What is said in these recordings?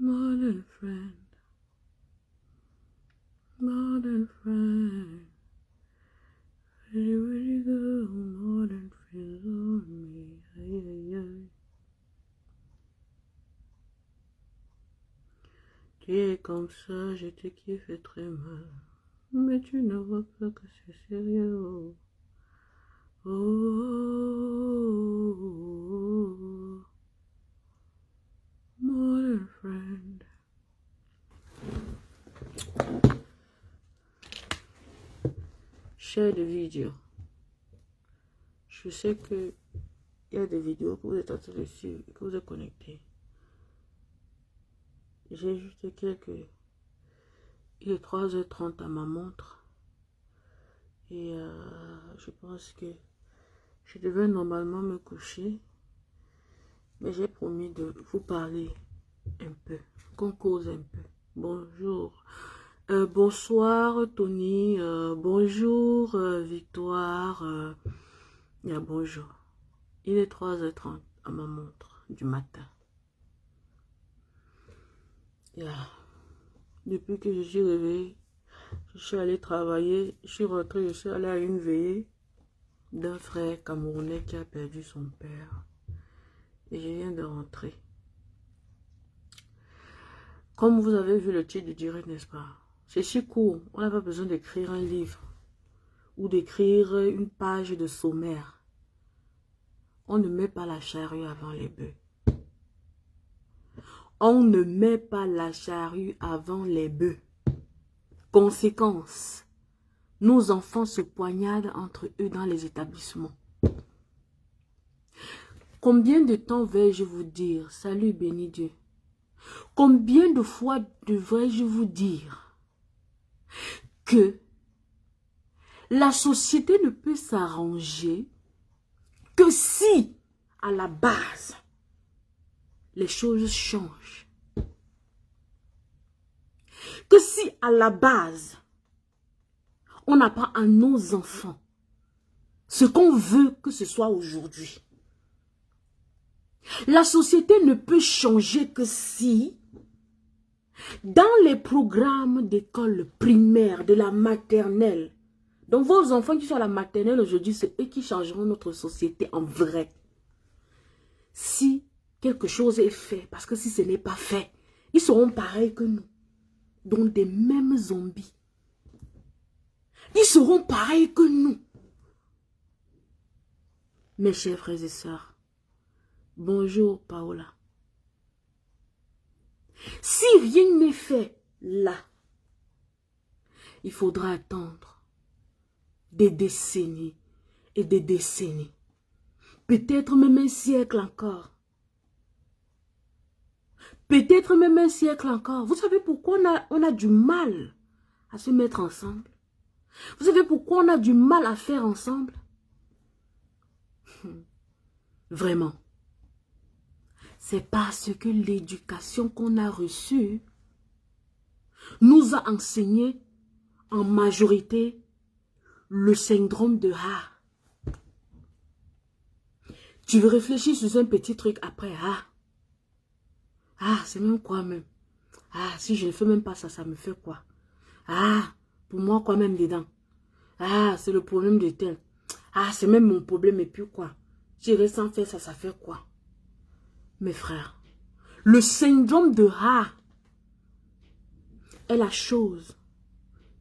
Modern friend, modern friend, where you go, modern friend on me, aïe aïe aïe. Tu es comme ça, je te kiffe très mal, mais tu ne vois pas que c'est sérieux. Oh, oh, oh, oh. Modern friend. Share the vidéo. Je sais que il y a des vidéos que vous êtes en train de suivre, que vous êtes connectés. J'ai juste quelques... Il est 3h30 à ma montre. Et je pense que je devais normalement me coucher. Mais j'ai promis de vous parler un peu. Qu'on cause un peu. Bonjour. Bonsoir Tony. Bonjour Victoire. Bonjour. Il est 3h30 à ma montre du matin. Depuis que je suis réveillée, je suis allée travailler, je suis rentrée, je suis allée à une veillée d'un frère camerounais qui a perdu son père. Et je viens de rentrer. Comme vous avez vu le titre du direct, n'est-ce pas? C'est si court, on n'a pas besoin d'écrire un livre ou d'écrire une page de sommaire. On ne met pas la charrue avant les bœufs. On ne met pas la charrue avant les bœufs. Conséquence, nos enfants se poignardent entre eux dans les établissements. Combien de temps vais-je vous dire, salut béni Dieu, combien de fois devrais-je vous dire que la société ne peut s'arranger que si, à la base, les choses changent. Que si, à la base, on n'a pas à nos enfants ce qu'on veut que ce soit aujourd'hui. La société ne peut changer que si, dans les programmes d'école primaire, de la maternelle, donc vos enfants qui sont à la maternelle aujourd'hui, c'est eux qui changeront notre société en vrai. Si quelque chose est fait, parce que si ce n'est pas fait, ils seront pareils que nous, donc des mêmes zombies. Ils seront pareils que nous. Mes chers frères et sœurs, bonjour Paola. Si rien n'est fait là, il faudra attendre des décennies et des décennies. Peut-être même un siècle encore. Peut-être même un siècle encore. Vous savez pourquoi on a du mal à se mettre ensemble? Vous savez pourquoi on a du mal à faire ensemble? Vraiment. C'est parce que l'éducation qu'on a reçue nous a enseigné en majorité le syndrome de A. Tu veux réfléchir sur un petit truc après A. Ah, c'est même quoi même? Ah, si je ne fais même pas ça, ça me fait quoi? Ah, pour moi quoi même dedans? Ah, c'est le problème de tel. Ah, c'est même mon problème et puis quoi? J'irai sans faire ça, ça fait quoi? Mes frères, le syndrome de A est la chose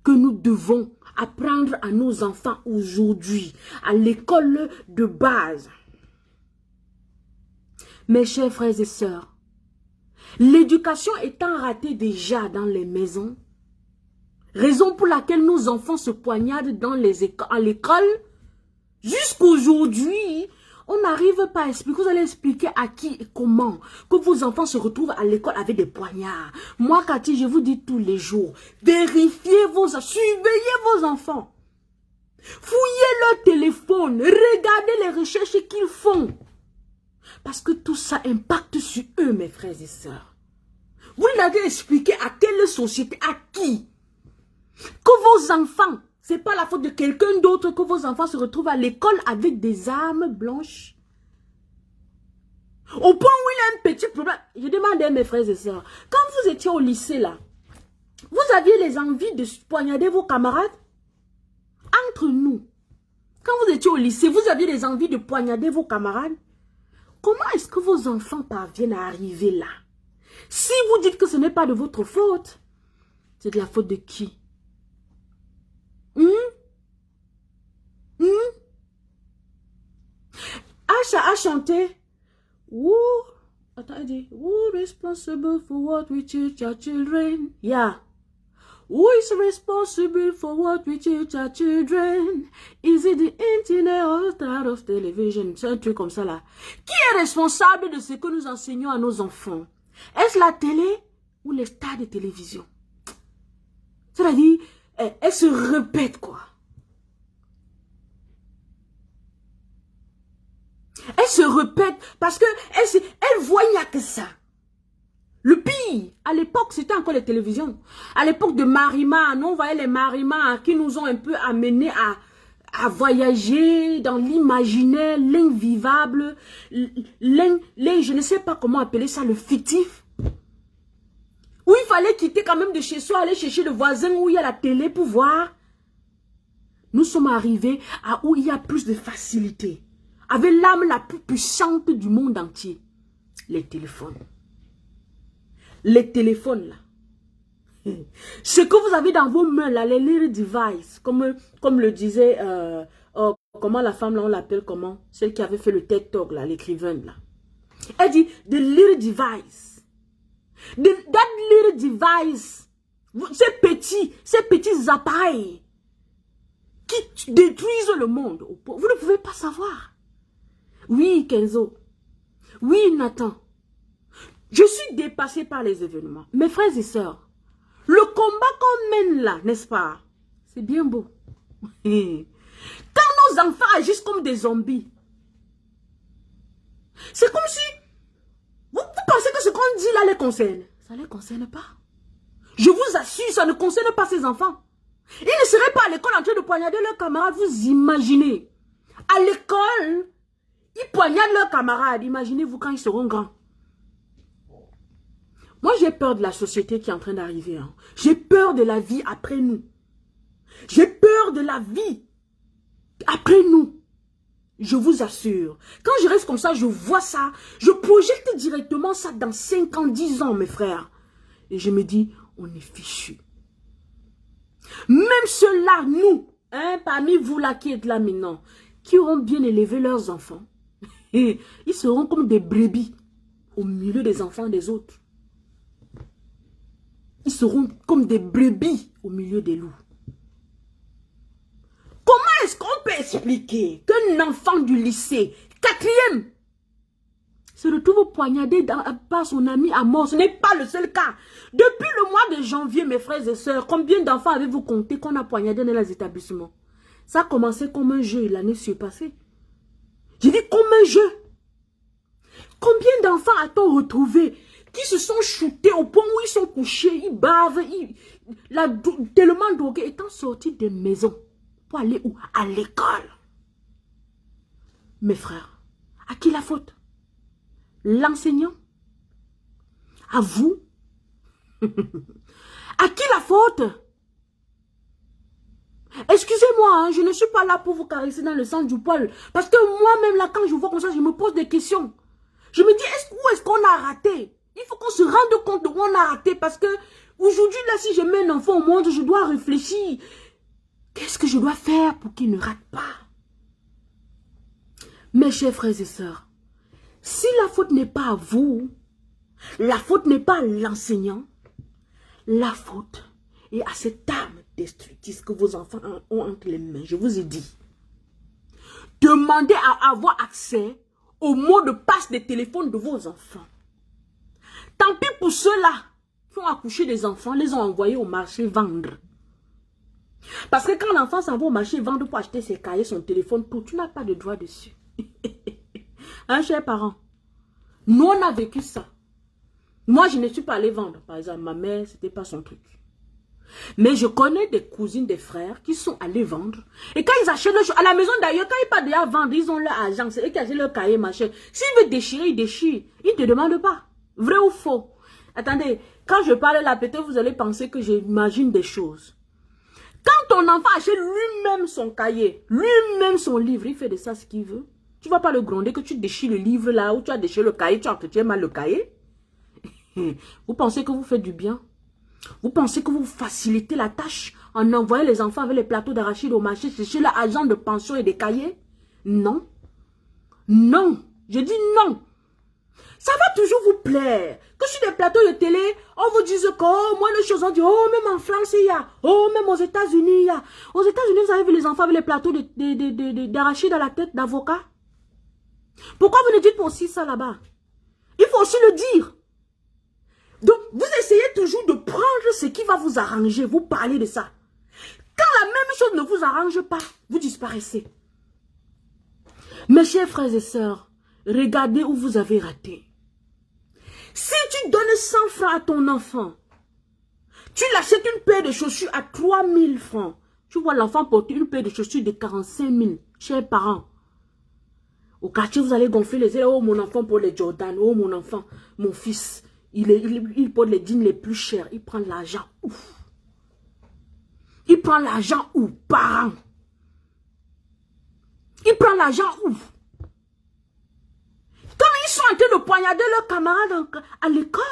que nous devons apprendre à nos enfants aujourd'hui, à l'école de base. Mes chers frères et sœurs, l'éducation étant ratée déjà dans les maisons, raison pour laquelle nos enfants se poignardent dans à l'école, jusqu'aujourd'hui, On n'arrive pas à expliquer. Vous allez expliquer à qui et comment que vos enfants se retrouvent à l'école avec des poignards. Moi, Cathy, je vous dis tous les jours, vérifiez surveillez vos enfants. Fouillez leur téléphone, regardez les recherches qu'ils font. Parce que tout ça impacte sur eux, mes frères et sœurs. Vous l'avez expliqué à quelle société, à qui? Que vos enfants, c'est pas la faute de quelqu'un d'autre que vos enfants se retrouvent à l'école avec des armes blanches. Au point où il y a un petit problème. Je demande à mes frères et sœurs, quand vous étiez au lycée là, vous aviez les envies de poignarder vos camarades? Entre nous, quand vous étiez au lycée, vous aviez les envies de poignarder vos camarades? Comment est-ce que vos enfants parviennent à arriver là? Si vous dites que ce n'est pas de votre faute, c'est de la faute de qui? Asha a chanté. Who, attends, elle dit, who responsible for what we teach our children? Yeah. Who is responsible for what we teach our children? Is it the internet or stars of television? C'est un truc comme ça là. Qui est responsable de ce que nous enseignons à nos enfants? Est-ce la télé ou les stars de télévision? C'est-à-dire, elle se répète quoi. Elle se répète parce que elle voit il n'y a que ça. Le pire, à l'époque, c'était encore les télévisions. À l'époque de Marima, nous, on voyait les Marima qui nous ont un peu amenés à voyager dans l'imaginaire, l'invivable, je ne sais pas comment appeler ça, le fictif. Où il fallait quitter quand même de chez soi, aller chercher le voisin où il y a la télé pour voir. Nous sommes arrivés à où il y a plus de facilité. Avec l'âme la plus puissante du monde entier. Les téléphones. Les téléphones là. Ce que vous avez dans vos mains là, les little devices, comme le disait, comment la femme là, on l'appelle comment? Celle qui avait fait le TED Talk là, l'écrivaine là. Elle dit, the little device. That little device. Ces petits appareils qui détruisent le monde. Vous ne pouvez pas savoir. Oui, Kenzo. Oui, Nathan. Je suis dépassée par les événements. Mes frères et sœurs, le combat qu'on mène là, n'est-ce pas? C'est bien beau. Quand nos enfants agissent comme des zombies, c'est comme si... Vous pensez que ce qu'on dit là les concerne? Ça ne les concerne pas. Je vous assure, ça ne concerne pas ces enfants. Ils ne seraient pas à l'école en train de poignarder leurs camarades, vous imaginez. À l'école, ils poignardent leurs camarades. Imaginez-vous quand ils seront grands. Moi, j'ai peur de la société qui est en train d'arriver. Hein. J'ai peur de la vie après nous. J'ai peur de la vie après nous. Je vous assure. Quand je reste comme ça, je vois ça. Je projette directement ça dans 5 ans, 10 ans, mes frères. Et je me dis, on est fichus. Même ceux-là, nous, hein, parmi vous là qui êtes là maintenant, qui auront bien élevé leurs enfants, et ils seront comme des brebis au milieu des enfants des autres. Ils seront comme des brebis au milieu des loups. Comment est-ce qu'on peut expliquer qu'un enfant du lycée, 4e, se retrouve poignardé par son ami à mort? Ce n'est pas le seul cas. Depuis le mois de janvier, mes frères et sœurs, combien d'enfants avez-vous compté qu'on a poignardé dans les établissements? Ça a commencé comme un jeu l'année surpassée. J'ai dit comme un jeu. Combien d'enfants a-t-on retrouvé qui se sont shootés au point où ils sont couchés, ils bavent, tellement drogués, étant sortis des maisons pour aller où? À l'école. Mes frères, à qui la faute? L'enseignant? À vous? À qui la faute? Excusez-moi, hein, je ne suis pas là pour vous caresser dans le sens du poil. Parce que moi-même, là, quand je vois comme ça, je me pose des questions. Je me dis, où est-ce qu'on a raté? Il faut qu'on se rende compte de où on a raté. Parce que aujourd'hui, là, si je mets un enfant au monde, je dois réfléchir. Qu'est-ce que je dois faire pour qu'il ne rate pas? Mes chers frères et sœurs, si la faute n'est pas à vous, la faute n'est pas à l'enseignant, la faute est à cette âme destructrice que vos enfants ont entre les mains. Je vous ai dit. demandez à avoir accès au mot de passe des téléphones de vos enfants. Tant pis pour ceux-là qui ont accouché des enfants, les ont envoyés au marché vendre. Parce que quand l'enfant s'en va au marché vendre pour acheter ses cahiers, son téléphone, tout, tu n'as pas de droit dessus. Hein, chers parents? Nous, on a vécu ça. Moi, je ne suis pas allée vendre. Par exemple, ma mère, c'était pas son truc. Mais je connais des cousines, des frères qui sont allés vendre. Et quand ils achètent à la maison d'ailleurs, quand ils partent déjà vendre, ils ont leur argent. C'est eux qui achètent leur cahier, machin. S'ils veulent déchirer, ils déchirent. Ils ne te demandent pas. Vrai ou faux? Attendez, quand je parle là, peut-être vous allez penser que j'imagine des choses. Quand ton enfant achète lui-même son cahier, lui-même son livre, il fait de ça ce qu'il veut. Tu ne vas pas le gronder que tu déchires le livre là, ou tu as déchiré le cahier, tu entretiens mal le cahier. Vous pensez que vous faites du bien? Vous pensez que vous facilitez la tâche en envoyant les enfants avec les plateaux d'arachide au marché chercher leur agent de pension et des cahiers? Non. Non. Je dis non. Ça va toujours vous plaire. Que sur des plateaux de télé, on vous dise que, oh, moi, les choses, on dit, oh, même en France, il y a. Oh, même aux États-Unis, il y a. Aux États-Unis, vous avez vu les enfants avec les plateaux d'arachide à la tête d'avocat? Pourquoi vous ne dites pas aussi ça là-bas? Il faut aussi le dire. Donc, vous essayez toujours de prendre ce qui va vous arranger. Vous parlez de ça. Quand la même chose ne vous arrange pas, vous disparaissez. Mes chers frères et sœurs, regardez où vous avez raté. Si tu donnes 100 francs à ton enfant, tu l'achètes une paire de chaussures à 3000 francs. Tu vois l'enfant porter une paire de chaussures de 45 000. Chers parents, au quartier, vous allez gonfler les ailes. Oh, mon enfant pour les Jordan. Oh, mon enfant, mon fils. Il porte les jeans les plus chers. Il prend l'argent où? Il prend l'argent où? Parents. Il prend l'argent où? Quand ils sont en train de poignarder leurs camarades à l'école,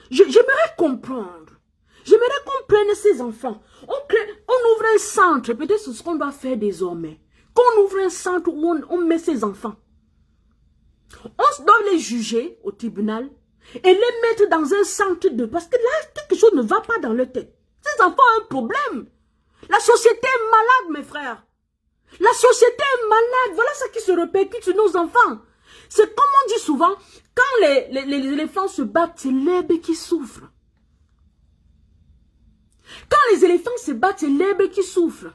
j'aimerais comprendre. J'aimerais qu'on prenne ces enfants. On ouvre un centre. Peut-être c'est ce qu'on doit faire désormais. Qu'on ouvre un centre où on met ces enfants. On doit les juger au tribunal et les mettre dans un centre de... Parce que là, quelque chose ne va pas dans leur tête. Ces enfants ont un problème. La société est malade, mes frères. La société est malade. Voilà ce qui se répercute sur nos enfants. C'est comme on dit souvent, quand les éléphants se battent, c'est l'herbe qui souffre. Quand les éléphants se battent, c'est l'herbe qui souffre.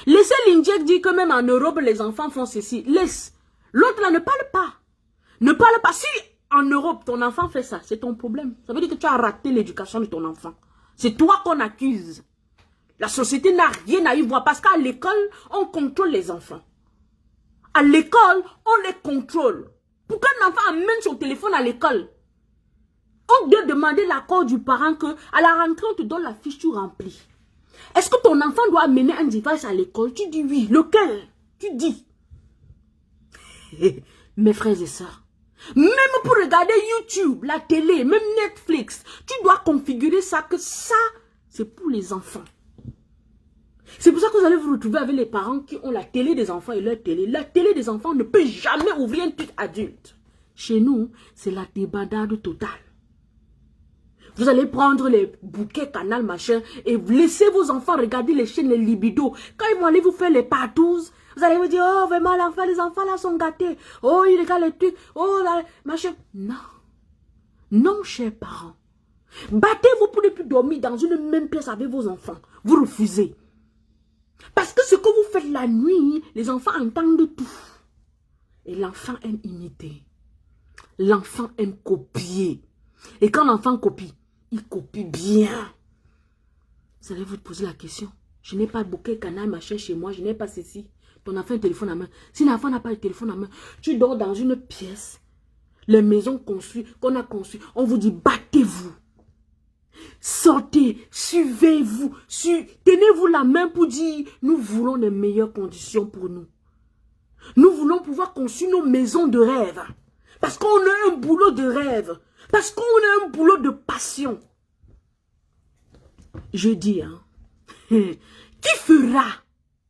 Laissez l'Indien dire que même en Europe, les enfants font ceci. Laisse. L'autre là ne parle pas. Ne parle pas. Si en Europe, ton enfant fait ça, c'est ton problème. Ça veut dire que tu as raté l'éducation de ton enfant. C'est toi qu'on accuse. La société n'a rien à y voir parce qu'à l'école, on contrôle les enfants. À l'école, on les contrôle. Pour qu'un enfant amène son téléphone à l'école, on doit demander l'accord du parent que à la rentrée, on te donne la fiche, tu remplis. Est-ce que ton enfant doit amener un device à l'école? Tu dis oui. Lequel? Tu dis. Mes frères et sœurs, même pour regarder YouTube, la télé, même Netflix, tu dois configurer ça, que ça, c'est pour les enfants. C'est pour ça que vous allez vous retrouver avec les parents qui ont la télé des enfants et leur télé. La télé des enfants ne peut jamais ouvrir un truc adulte. Chez nous, c'est la débandade totale. Vous allez prendre les bouquets canal machin et laisser vos enfants regarder les chaînes, les libido. Quand ils vont aller vous faire les partous, vous allez vous dire, oh vraiment l'enfant, les enfants là sont gâtés. Oh ils regardent les trucs, oh là, machin. Non. Non, chers parents. Battez-vous pour ne plus dormir dans une même pièce avec vos enfants. Vous refusez. Parce que ce que vous faites la nuit, les enfants entendent tout. Et l'enfant aime imiter. L'enfant aime copier. Et quand l'enfant copie, il copie bien. Vous allez vous poser la question. Je n'ai pas de bouquet canal machin chez moi, je n'ai pas ceci. Ton enfant a un téléphone à main. Si l'enfant n'a pas de téléphone à main, tu dors dans une pièce. Les maisons construites, qu'on a construites, on vous dit battez-vous. Sortez, suivez-vous, tenez-vous la main pour dire nous voulons les meilleures conditions pour nous. Nous voulons pouvoir construire nos maisons de rêve. Parce qu'on a un boulot de rêve. Parce qu'on a un boulot de passion. Je dis, hein, qui fera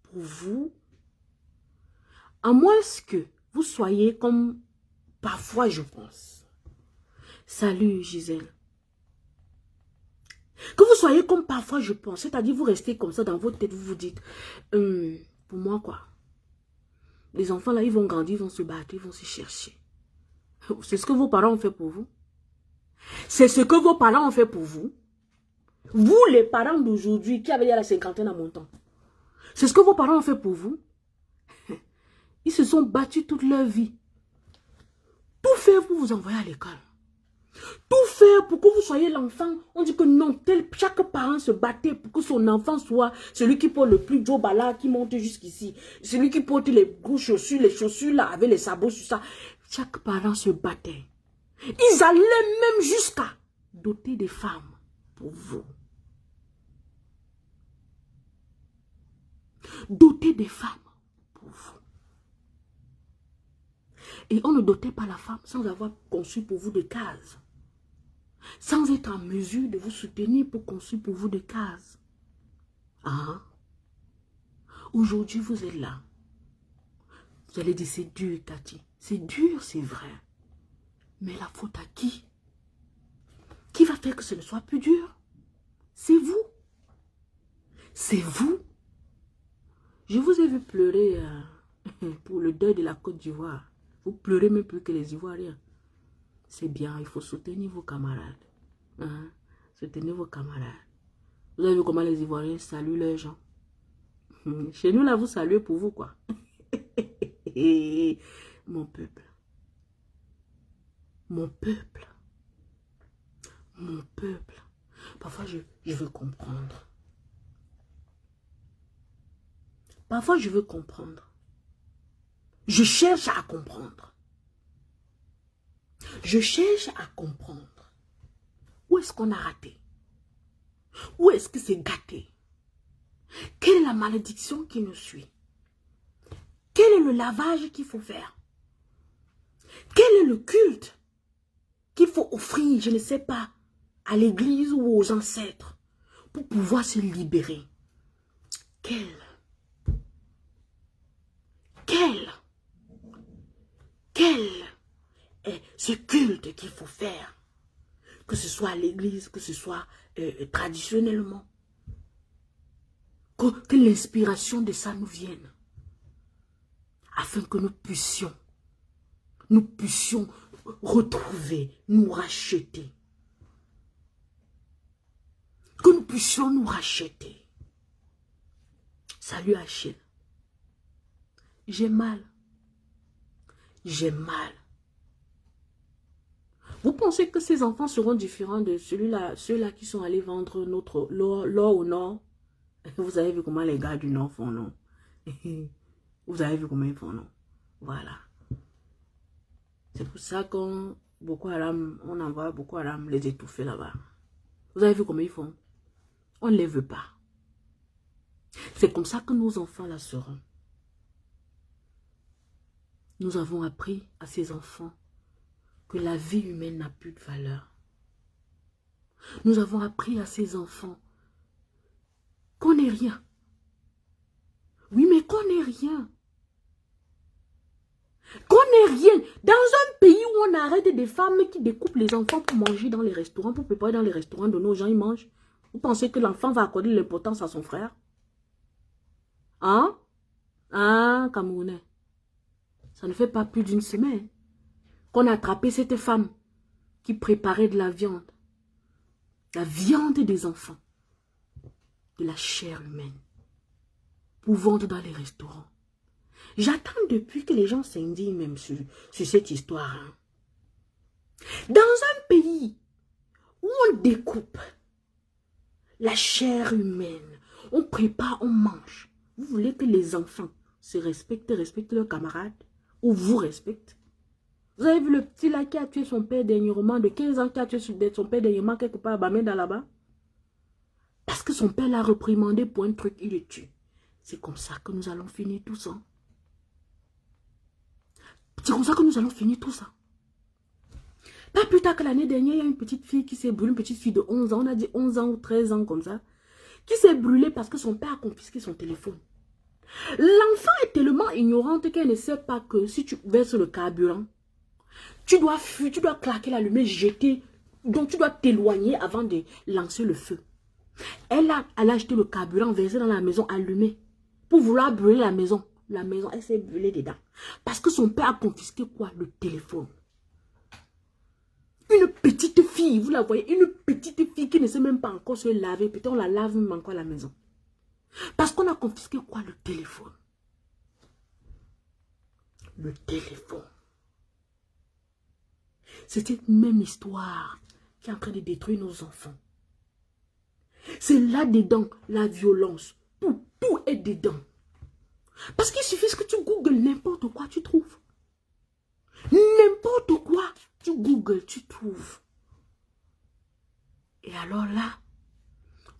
pour vous, à moins que vous soyez comme parfois je pense. Salut Gisèle. Que vous soyez comme parfois je pense, c'est-à-dire vous restez comme ça dans votre tête, vous vous dites, pour moi quoi, Les enfants là, ils vont grandir, ils vont se battre, ils vont se chercher. C'est ce que vos parents ont fait pour vous. C'est ce que vos parents ont fait pour vous. Vous, les parents d'aujourd'hui, qui avaient la cinquantaine à mon temps. C'est ce que vos parents ont fait pour vous. Ils se sont battus toute leur vie. Tout faire pour vous envoyer à l'école. Tout faire pour que vous soyez l'enfant. On dit que non, chaque parent se battait pour que son enfant soit celui qui porte le plus gros bala, qui monte jusqu'ici. Celui qui porte les grosses chaussures, les chaussures là, avec les sabots sur ça. Chaque parent se battait. Ils allaient même jusqu'à doter des femmes pour vous. Doter des femmes pour vous. Et on ne dotait pas la femme sans avoir conçu pour vous des cases. Sans être en mesure de vous soutenir pour construire pour vous des cases. Ah. Aujourd'hui, vous êtes là. Vous allez dire, c'est dur, Cathy. C'est dur, c'est vrai. Mais la faute à qui? Qui va faire que ce ne soit plus dur? C'est vous. C'est vous. Je vous ai vu pleurer pour le deuil de la Côte d'Ivoire. Vous pleurez même plus que les Ivoiriens. C'est bien, il faut soutenir vos camarades. Hein? Soutenir vos camarades. Vous avez vu comment les Ivoiriens saluent les gens? Chez nous, là, vous saluez pour vous, quoi. Mon peuple. Mon peuple. Mon peuple. Parfois, je veux comprendre. Parfois, je veux comprendre. Je cherche à comprendre. Je cherche à comprendre. Où est-ce qu'on a raté? Où est-ce que c'est gâté? Quelle est la malédiction qui nous suit? Quel est le lavage qu'il faut faire? Quel est le culte qu'il faut offrir, je ne sais pas, à l'église ou aux ancêtres pour pouvoir se libérer? Quel est ce culte qu'il faut faire? Que ce soit à l'église, que ce soit traditionnellement. Que l'inspiration de ça nous vienne. Afin que nous puissions retrouver, nous racheter. Que nous puissions nous racheter. Salut Achille. J'ai mal. J'ai mal. Vous pensez que ces enfants seront différents de ceux-là qui sont allés vendre notre l'or au nord? Vous avez vu comment les gars du nord font, non? Vous avez vu comment ils font, non? Voilà. C'est pour ça qu'on on envoie Boko Haram les étouffer là-bas. Vous avez vu comment ils font? On ne les veut pas. C'est comme ça que nos enfants là seront. Nous avons appris à ces enfants que la vie humaine n'a plus de valeur. Nous avons appris à ces enfants qu'on n'est rien. Oui, mais qu'on n'est rien. Qu'on n'est rien. Dans un pays où on arrête des femmes qui découpent les enfants pour manger dans les restaurants, pour préparer dans les restaurants de nos gens, ils mangent. Vous pensez que l'enfant va accorder l'importance à son frère? Hein? Ah, Camerounais. Ça ne fait pas plus d'une semaine qu'on a attrapé cette femme qui préparait de la viande. La viande des enfants. De la chair humaine. Pour vendre dans les restaurants. J'attends depuis que les gens s'indignent même sur cette histoire. Hein. Dans un pays où on découpe la chair humaine, on prépare, on mange. Vous voulez que les enfants se respectent leurs camarades ou vous respectent? Vous avez vu le petit là qui a tué son père dernièrement, de 15 ans, qui a tué son père dernièrement quelque part à Bamenda là-bas? Parce que son père l'a reprimandé pour un truc, il le tue. C'est comme ça que nous allons finir tout ça. C'est comme ça que nous allons finir tout ça. Pas plus tard que l'année dernière, il y a une petite fille qui s'est brûlée, une petite fille de 11 ans, on a dit 11 ans ou 13 ans comme ça, qui s'est brûlée parce que son père a confisqué son téléphone. L'enfant est tellement ignorante qu'elle ne sait pas que si tu verses le carburant, tu dois fuir, tu dois claquer la lumière, jeter, donc tu dois t'éloigner avant de lancer le feu. Elle a acheté le carburant, versé dans la maison, allumé, pour vouloir brûler la maison. la maison, elle s'est brûlée dedans. Parce que son père a confisqué quoi? Le téléphone. Une petite fille, vous la voyez, une petite fille qui ne sait même pas encore se laver. Peut-être on la lave même encore à la maison. Parce qu'on a confisqué quoi? Le téléphone. Le téléphone. C'est cette même histoire qui est en train de détruire nos enfants. C'est là-dedans la violence. Tout est dedans. Parce qu'il suffit que tu googles n'importe quoi, tu trouves. N'importe quoi, tu googles, tu trouves. Et alors là,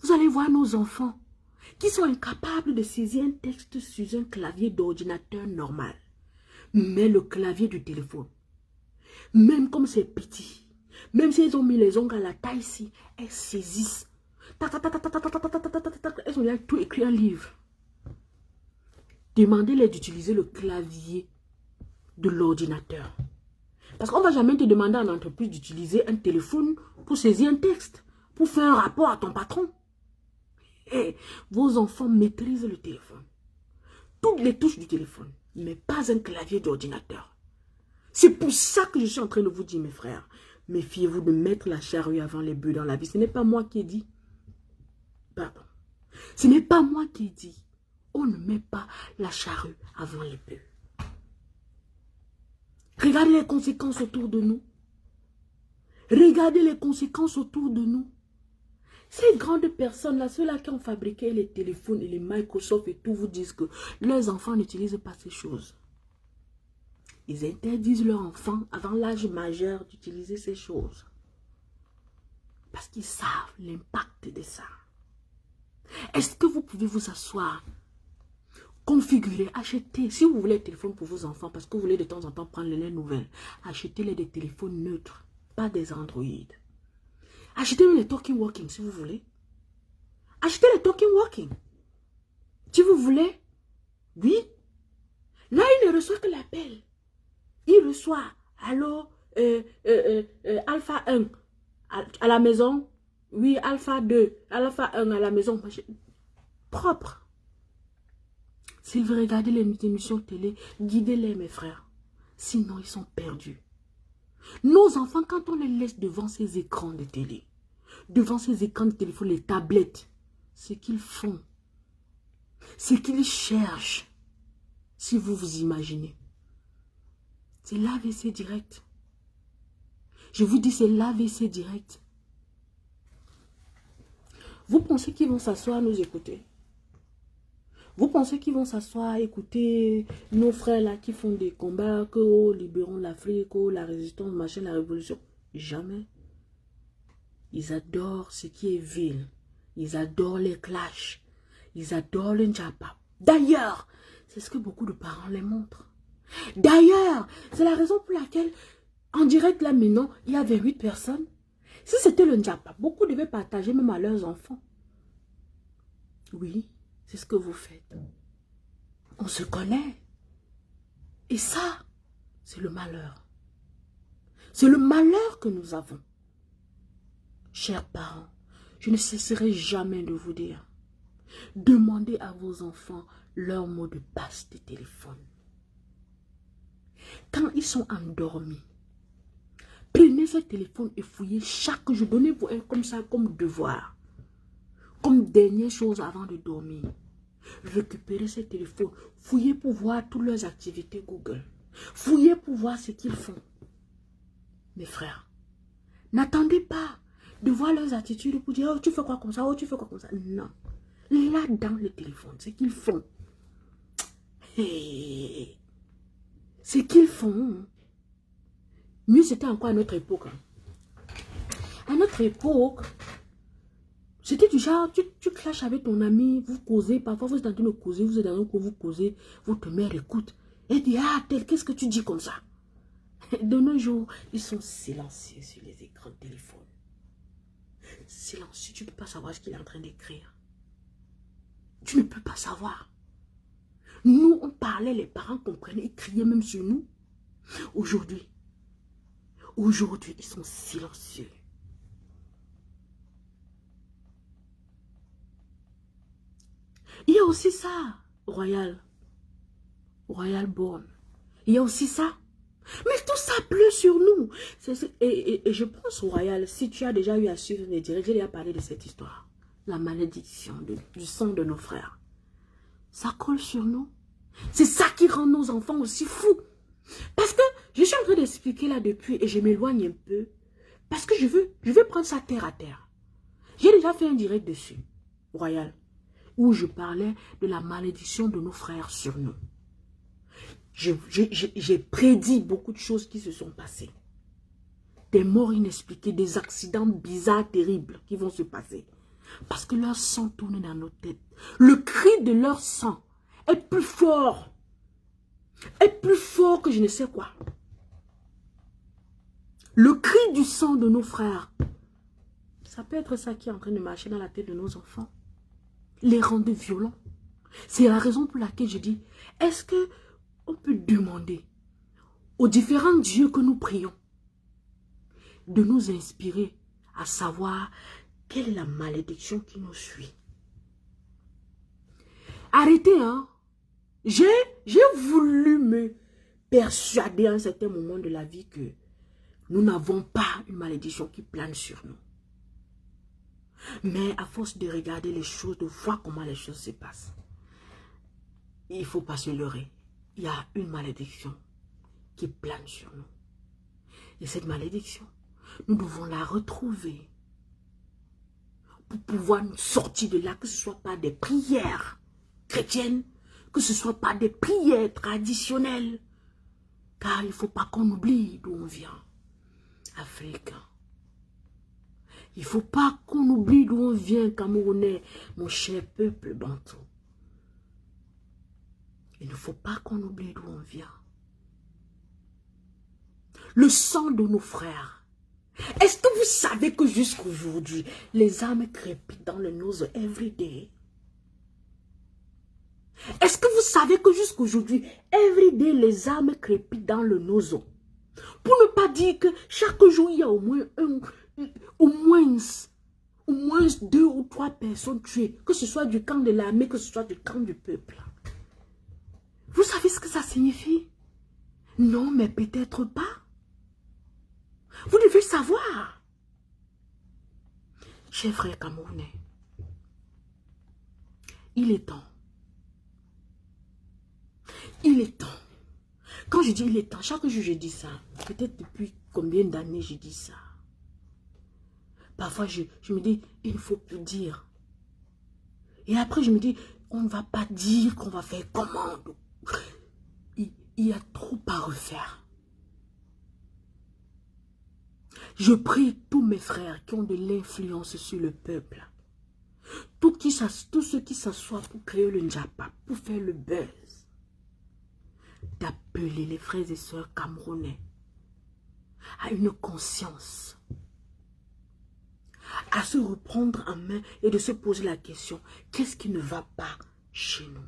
vous allez voir nos enfants qui sont incapables de saisir un texte sur un clavier d'ordinateur normal. Mais le clavier du téléphone, même comme c'est petit, même s'ils ont mis les ongles à la taille ici, elles saisissent. Elles ont tout écrit un livre. Demandez-les d'utiliser le clavier de l'ordinateur. Parce qu'on ne va jamais te demander en entreprise d'utiliser un téléphone pour saisir un texte, pour faire un rapport à ton patron. Et vos enfants maîtrisent le téléphone. Toutes les touches du téléphone, mais pas un clavier d'ordinateur. C'est pour ça que je suis en train de vous dire, mes frères, méfiez-vous de mettre la charrue avant les bœufs dans la vie. Ce n'est pas moi qui ai dit. Pardon. Ce n'est pas moi qui ai dit. On ne met pas la charrue avant les bœufs. Regardez les conséquences autour de nous. Regardez les conséquences autour de nous. Ces grandes personnes-là, ceux-là qui ont fabriqué les téléphones et les Microsoft et tout, vous disent que leurs enfants n'utilisent pas ces choses. Ils interdisent leurs enfants avant l'âge majeur d'utiliser ces choses. Parce qu'ils savent l'impact de ça. Est-ce que vous pouvez vous asseoir, configurer, acheter, si vous voulez un téléphone pour vos enfants, parce que vous voulez de temps en temps prendre les nouvelles, achetez-les des téléphones neutres, pas des Android. Achetez-les les Talking Walking si vous voulez. Achetez les Talking Walking. Si vous voulez. Oui. Là, il ne reçoit que l'appel. Il reçoit, allô, Alpha 1 à la maison. Oui, Alpha 2, Alpha 1 à la maison. Propre. S'ils veulent regarder les émissions télé, guidez-les, mes frères. Sinon, ils sont perdus. Nos enfants, quand on les laisse devant ces écrans de télé, devant ces écrans de téléphone, les tablettes, ce qu'ils font, ce qu'ils cherchent, si vous vous imaginez, c'est l'AVC direct. Je vous dis, c'est l'AVC direct. Vous pensez qu'ils vont s'asseoir à nous écouter? Vous pensez qu'ils vont s'asseoir à écouter nos frères là qui font des combats, que oh, libérons l'Afrique, oh, la résistance, machin, la révolution? Jamais. Ils adorent ce qui est vil. Ils adorent les clashs. Ils adorent le njapa. D'ailleurs, c'est ce que beaucoup de parents les montrent. D'ailleurs, c'est la raison pour laquelle, en direct là maintenant, il y avait 8 personnes. Si c'était le njapa, beaucoup devaient partager même à leurs enfants. Oui, c'est ce que vous faites. On se connaît. Et ça, c'est le malheur. C'est le malheur que nous avons. Chers parents, je ne cesserai jamais de vous dire, demandez à vos enfants leur mot de passe de téléphone. Quand ils sont endormis, prenez ce téléphone et fouillez chaque jour. Donnez-vous un comme ça, comme devoir. Comme dernière chose avant de dormir. Récupérez ce téléphone. Fouillez pour voir toutes leurs activités Google. Fouillez pour voir ce qu'ils font. Mes frères, n'attendez pas de voir leurs attitudes pour dire, oh, tu fais quoi comme ça, oh, tu fais quoi comme ça. Non. Là, dans le téléphone, ce qu'ils font. Hey. Ce qu'ils font. Mieux, c'était encore à notre époque. À notre époque, c'était du genre, tu clashes avec ton ami, vous causez, parfois vous êtes en train de causer, vous êtes dans un cours, vous causez, votre mère écoute. Et dit, ah, tel, qu'est-ce que tu dis comme ça? De nos jours, ils sont silencieux sur les écrans de téléphone. Silencieux, tu ne peux pas savoir ce qu'il est en train d'écrire. Tu ne peux pas savoir. Nous, on parlait, les parents comprenaient, ils criaient même sur nous. Aujourd'hui, ils sont silencieux. Il y a aussi ça, Royal. Royal Born. Il y a aussi ça. Mais tout ça pleut sur nous. Et je pense, Royal, si tu as déjà eu à suivre mes directs, j'ai déjà parlé de cette histoire. La malédiction du sang de nos frères. Ça colle sur nous. C'est ça qui rend nos enfants aussi fous. Parce que je suis en train d'expliquer là depuis et je m'éloigne un peu. Parce que je veux prendre ça terre à terre. J'ai déjà fait un direct dessus, Royal, où je parlais de la malédiction de nos frères sur nous. J'ai prédit beaucoup de choses qui se sont passées. Des morts inexpliquées, des accidents bizarres, terribles qui vont se passer. Parce que leur sang tourne dans nos têtes. Le cri de leur sang est plus fort. Est plus fort que je ne sais quoi. Le cri du sang de nos frères. Ça peut être ça qui est en train de marcher dans la tête de nos enfants. Les rendre violents. C'est la raison pour laquelle je dis, est-ce que on peut demander aux différents dieux que nous prions de nous inspirer à savoir quelle est la malédiction qui nous suit. Arrêtez, hein. J'ai voulu me persuader à un certain moment de la vie que nous n'avons pas une malédiction qui plane sur nous. Mais à force de regarder les choses, de voir comment les choses se passent, il ne faut pas se leurrer. Il y a une malédiction qui plane sur nous. Et cette malédiction, nous devons la retrouver pour pouvoir nous sortir de là, que ce ne soit pas des prières chrétiennes, que ce ne soit pas des prières traditionnelles. Car il ne faut pas qu'on oublie d'où on vient, Africains. Il ne faut pas qu'on oublie d'où on vient, Camerounais, mon cher peuple bantou. Il ne faut pas qu'on oublie d'où on vient. Le sang de nos frères. Est-ce que vous savez que jusqu'à aujourd'hui, les âmes crépitent dans le nose every day? Est-ce que vous savez que jusqu'à aujourd'hui, every day, les âmes crépitent dans le nozo? Pour ne pas dire que chaque jour, il y a au moins 2 ou 3 personnes tuées, que ce soit du camp de l'armée, que ce soit du camp du peuple. Vous savez ce que ça signifie? Non, mais peut-être pas. Vous devez savoir. Chers frères camerounais, il est temps. Il est temps. Quand je dis il est temps, chaque jour je dis ça. Peut-être depuis combien d'années je dis ça. Parfois je me dis, il ne faut plus dire. Et après je me dis, on ne va pas dire qu'on va faire comment. Il y a trop à refaire. Je prie tous mes frères qui ont de l'influence sur le peuple. Tous ceux qui s'assoient pour créer le njapa, pour faire le buzz. D'appeler les frères et sœurs camerounais à une conscience, à se reprendre en main et de se poser la question, qu'est-ce qui ne va pas chez nous?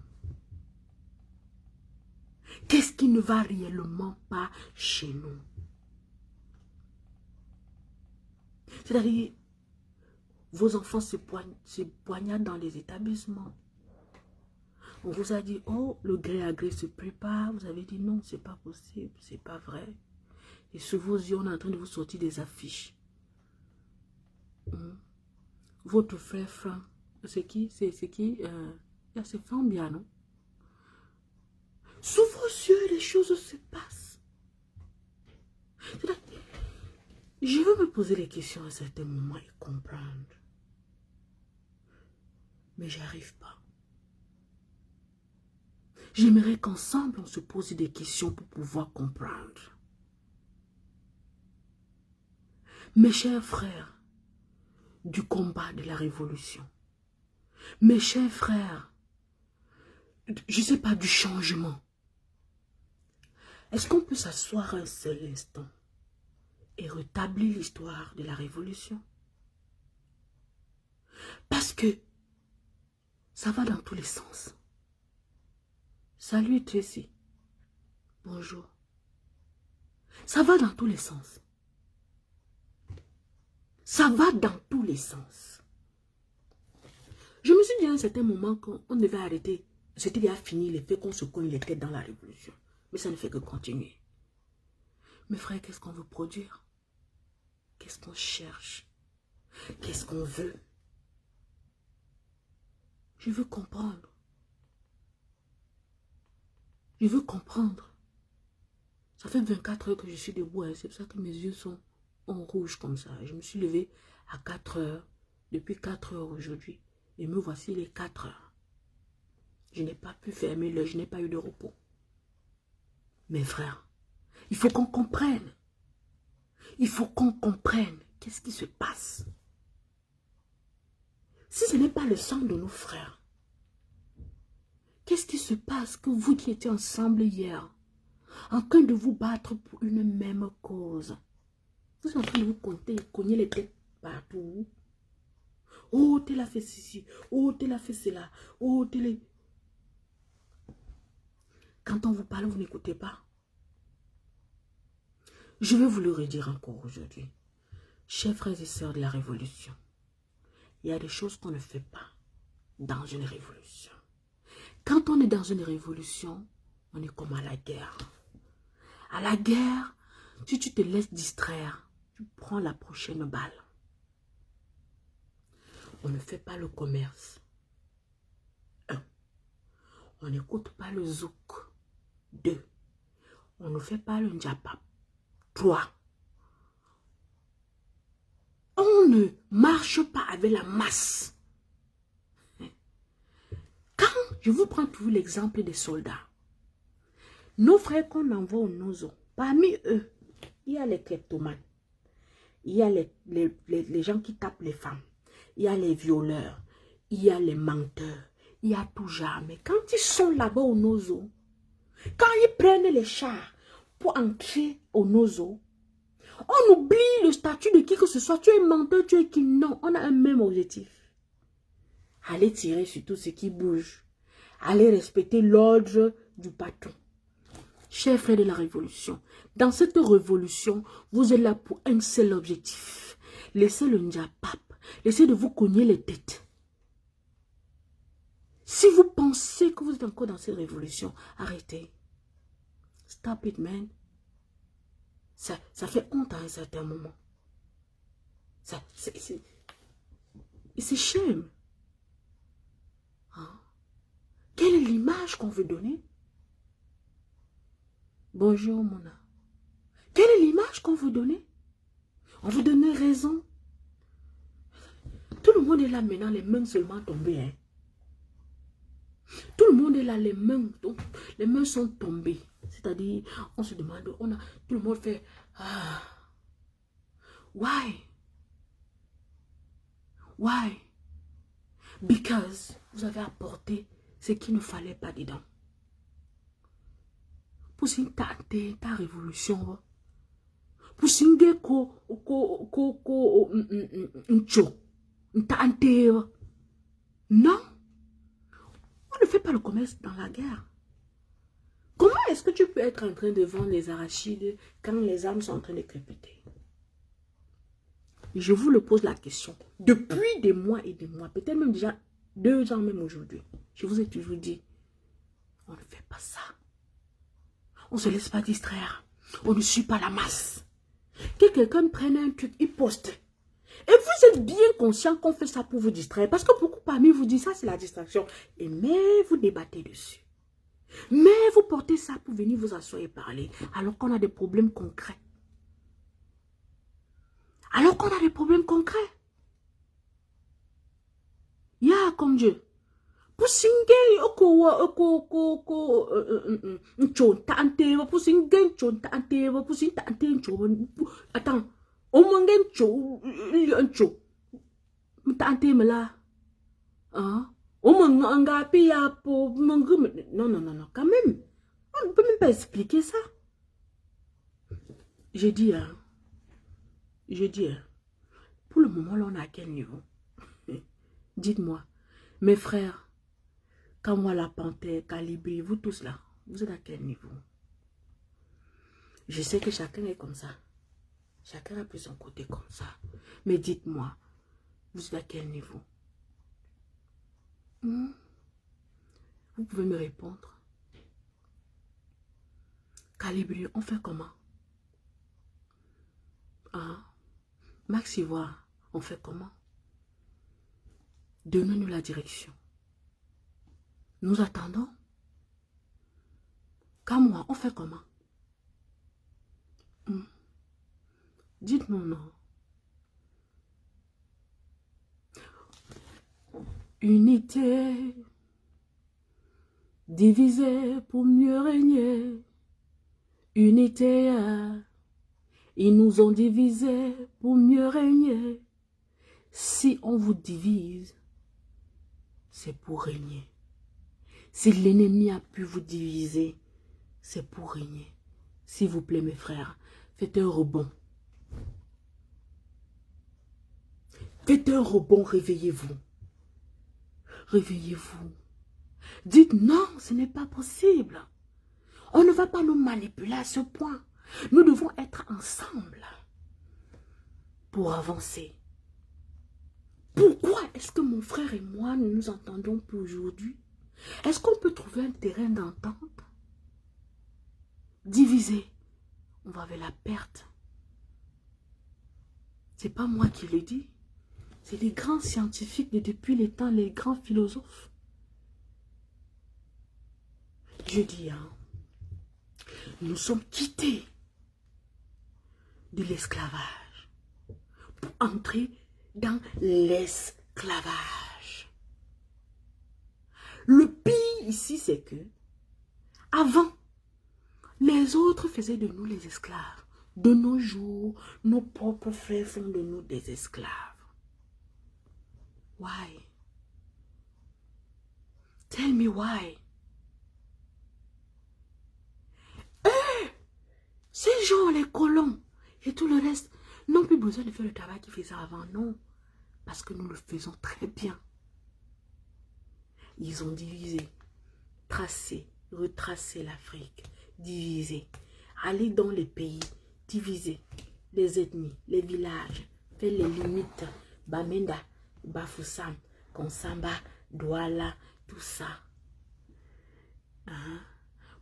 Qu'est-ce qui ne va réellement pas chez nous? C'est-à-dire, vos enfants se poignardent dans les établissements. On vous a dit, oh, le gré à gré se prépare. Vous avez dit, non, c'est pas possible, c'est pas vrai. Et sous vos yeux, on est en train de vous sortir des affiches. Votre frère Franck, c'est qui? C'est qui? C'est Franck bien, non? Sous vos yeux, les choses se passent. Je veux me poser les questions à certains moments et comprendre. Mais j'arrive pas. J'aimerais qu'ensemble, on se pose des questions pour pouvoir comprendre. Mes chers frères du combat de la révolution, mes chers frères, je ne sais pas, du changement, est-ce qu'on peut s'asseoir un seul instant et rétablir l'histoire de la révolution? Parce que ça va dans tous les sens. Salut Tracy. Bonjour. Ça va dans tous les sens. Ça va dans tous les sens. Je me suis dit à un certain moment qu'on devait arrêter C'était déjà fini, les faits qu'on se cogne les têtes dans la révolution. Mais ça ne fait que continuer. Mes frères, qu'est-ce qu'on veut produire? Qu'est-ce qu'on cherche? Qu'est-ce qu'on veut? Je veux comprendre. Je veux comprendre. Ça fait 24 heures que je suis debout. Hein. C'est pour ça que mes yeux sont en rouge comme ça. Je me suis levée à 4 heures. Depuis 4 heures aujourd'hui. Et me voici les 4 heures. Je n'ai pas pu fermer l'œil. Je n'ai pas eu de repos. Mes frères, il faut qu'on comprenne. Il faut qu'on comprenne. Qu'est-ce qui se passe? Si ce n'est pas le sang de nos frères, qu'est-ce qui se passe que vous qui étiez ensemble hier, en train de vous battre pour une même cause, vous êtes en train de vous compter, cogner les têtes partout. Oh, tel a fait ceci. Oh, tel a fait cela. Oh, tel... Quand on vous parle, vous n'écoutez pas. Je vais vous le redire encore aujourd'hui. Chers frères et sœurs de la révolution, il y a des choses qu'on ne fait pas dans une révolution. Quand on est dans une révolution, on est comme à la guerre. À la guerre, si tu te laisses distraire, tu prends la prochaine balle. On ne fait pas le commerce. 1. On n'écoute pas le zouk. 2. On ne fait pas le njapap. 3. On ne marche pas avec la masse. Quand je vous prends toujours l'exemple des soldats, nos frères qu'on envoie au Nozo, parmi eux, il y a les kleptomanes, il y a les gens qui tapent les femmes, il y a les violeurs, il y a les menteurs, il y a tout genre. Mais quand ils sont là-bas au Nozo, quand ils prennent les chars pour entrer au Nozo, on oublie le statut de qui que ce soit. Tu es menteur, tu es qui? Non, on a un même objectif. Allez tirer sur tout ce qui bouge. Allez respecter l'ordre du patron. Chers frères de la révolution, dans cette révolution, vous êtes là pour un seul objectif. Laissez le njapap. Laissez de vous cogner les têtes. Si vous pensez que vous êtes encore dans cette révolution, arrêtez. Stop it, man. Ça fait honte à un certain moment. C'est shame. Hein? Quelle est l'image qu'on veut donner? Bonjour, Mona. Quelle est l'image qu'on veut donner? On veut donner raison. Tout le monde est là maintenant, les mains seulement tombées. Hein? Tout le monde est là, les mains sont tombées. C'est-à-dire, on se demande, tout le monde fait, ah, why? Why? Because vous avez apporté ce qu'il ne fallait pas dedans. Pour si ta révolution, pour si non, on ne fait pas le commerce dans la guerre. Comment est-ce que tu peux être en train de vendre les arachides quand les âmes sont en train de crépiter? Je vous le pose la question. Depuis des mois et des mois, peut-être même déjà 2 ans même aujourd'hui, je vous ai toujours dit, on ne fait pas ça. On ne se laisse pas distraire. On ne suit pas la masse. Que quelqu'un prenne un truc, il poste. Et vous êtes bien conscient qu'on fait ça pour vous distraire. Parce que beaucoup parmi vous disent ça, c'est la distraction. Et mais vous débattez dessus. Mais vous portez ça pour venir vous asseoir et parler. Alors qu'on a des problèmes concrets. Alors qu'on a des problèmes concrets. Ya comme Dieu. Pour singe attends, au moins non, quand même. On ne peut même pas expliquer ça. Je dis, pour le moment, là, on est à quel niveau? Dites-moi, mes frères, Kamwa la Panthère, Calibri, vous tous là, vous êtes à quel niveau? Je sais que chacun est comme ça. Chacun a pris son côté comme ça. Mais dites-moi, vous êtes à quel niveau? Vous pouvez me répondre. Calibri, on fait comment? Hein? Max Ivoire, on fait comment? Donnez-nous la direction. Nous attendons. Moi, on fait comment? Dites-nous non. Unité, divisée pour mieux régner. Unité, ils nous ont divisés pour mieux régner. Si on vous divise, c'est pour régner. Si l'ennemi a pu vous diviser, c'est pour régner. S'il vous plaît, mes frères, faites un rebond. Faites un rebond, réveillez-vous. Réveillez-vous. Dites non, ce n'est pas possible. On ne va pas nous manipuler à ce point. Nous devons être ensemble pour avancer. Pourquoi est-ce que mon frère et moi, nous nous entendons pour aujourd'hui? Est-ce qu'on peut trouver un terrain d'entente? Diviser, on va vers la perte. C'est pas moi qui le dis. C'est les grands scientifiques de depuis les temps, les grands philosophes. Je dis, hein, nous sommes quittés de l'esclavage pour entrer dans l'esclavage. Le pire ici, c'est que avant, les autres faisaient de nous les esclaves. De nos jours, nos propres frères font de nous des esclaves. Why? Tell me why. Ces gens, les colons et tout le reste, n'ont plus besoin de faire le travail qu'ils faisaient avant, non. Parce que nous le faisons très bien. Ils ont divisé, tracé, retracé l'Afrique, divisé. Aller dans les pays, diviser les ethnies, les villages, faire les limites, Bamenda, Bafoussam, Konsamba, Douala, tout ça. Hein?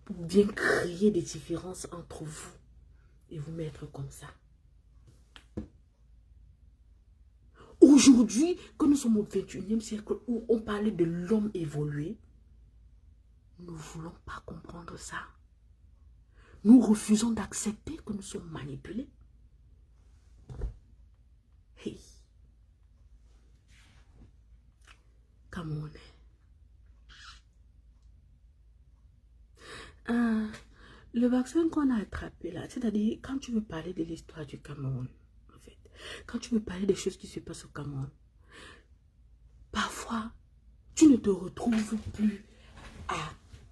Pour bien créer des différences entre vous et vous mettre comme ça. Aujourd'hui, que nous sommes au 21e siècle où on parlait de l'homme évolué, nous ne voulons pas comprendre ça. Nous refusons d'accepter que nous sommes manipulés. Hey. Camerounais. Le vaccin qu'on a attrapé là, c'est-à-dire quand tu veux parler de l'histoire du Cameroun, en fait, quand tu veux parler des choses qui se passent au Cameroun, parfois, tu ne te retrouves plus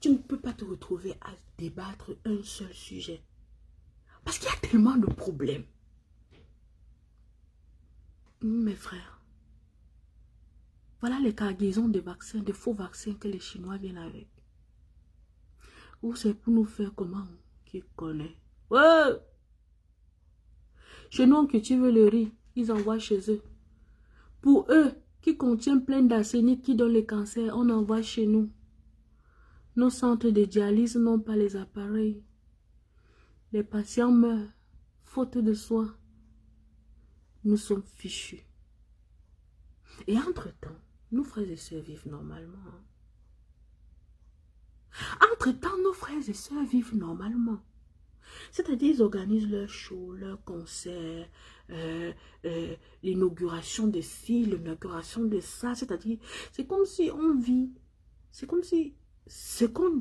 tu ne peux pas te retrouver à débattre un seul sujet. Parce qu'il y a tellement de problèmes. Mes frères, voilà les cargaisons de vaccins, de faux vaccins que les Chinois viennent avec. Ou c'est pour nous faire comment? Qui connaît? Ouais! Chez nous, que tu veux le riz, ils envoient chez eux. Pour eux, qui contient plein d'arsenic qui donne le cancer, on envoie chez nous. Nos centres de dialyse n'ont pas les appareils. Les patients meurent, faute de soins. Nous sommes fichus. Et entre-temps, nos frères et sœurs vivent normalement. Entre-temps, nos frères et sœurs vivent normalement. C'est-à-dire, ils organisent leurs shows, leurs concerts, l'inauguration de ci, l'inauguration de ça. C'est-à-dire, c'est comme si on vit, c'est comme si,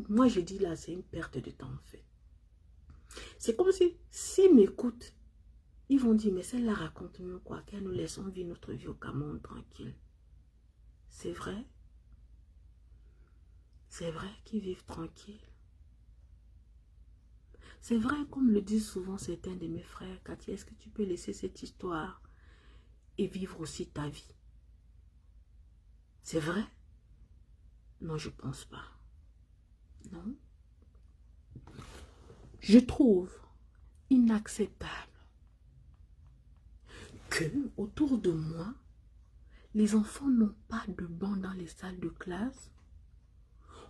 moi je dis là, c'est une perte de temps en fait. C'est comme si, s'ils m'écoutent, ils vont dire, mais celle-là raconte-nous quoi, qu'elle nous laissons vivre notre vie au Cameroun tranquille. C'est vrai? C'est vrai qu'ils vivent tranquille. C'est vrai, comme le disent souvent certains de mes frères, Cathy, est-ce que tu peux laisser cette histoire et vivre aussi ta vie? C'est vrai? Non, je ne pense pas. Non. Je trouve inacceptable que autour de moi, les enfants n'ont pas de banc dans les salles de classe.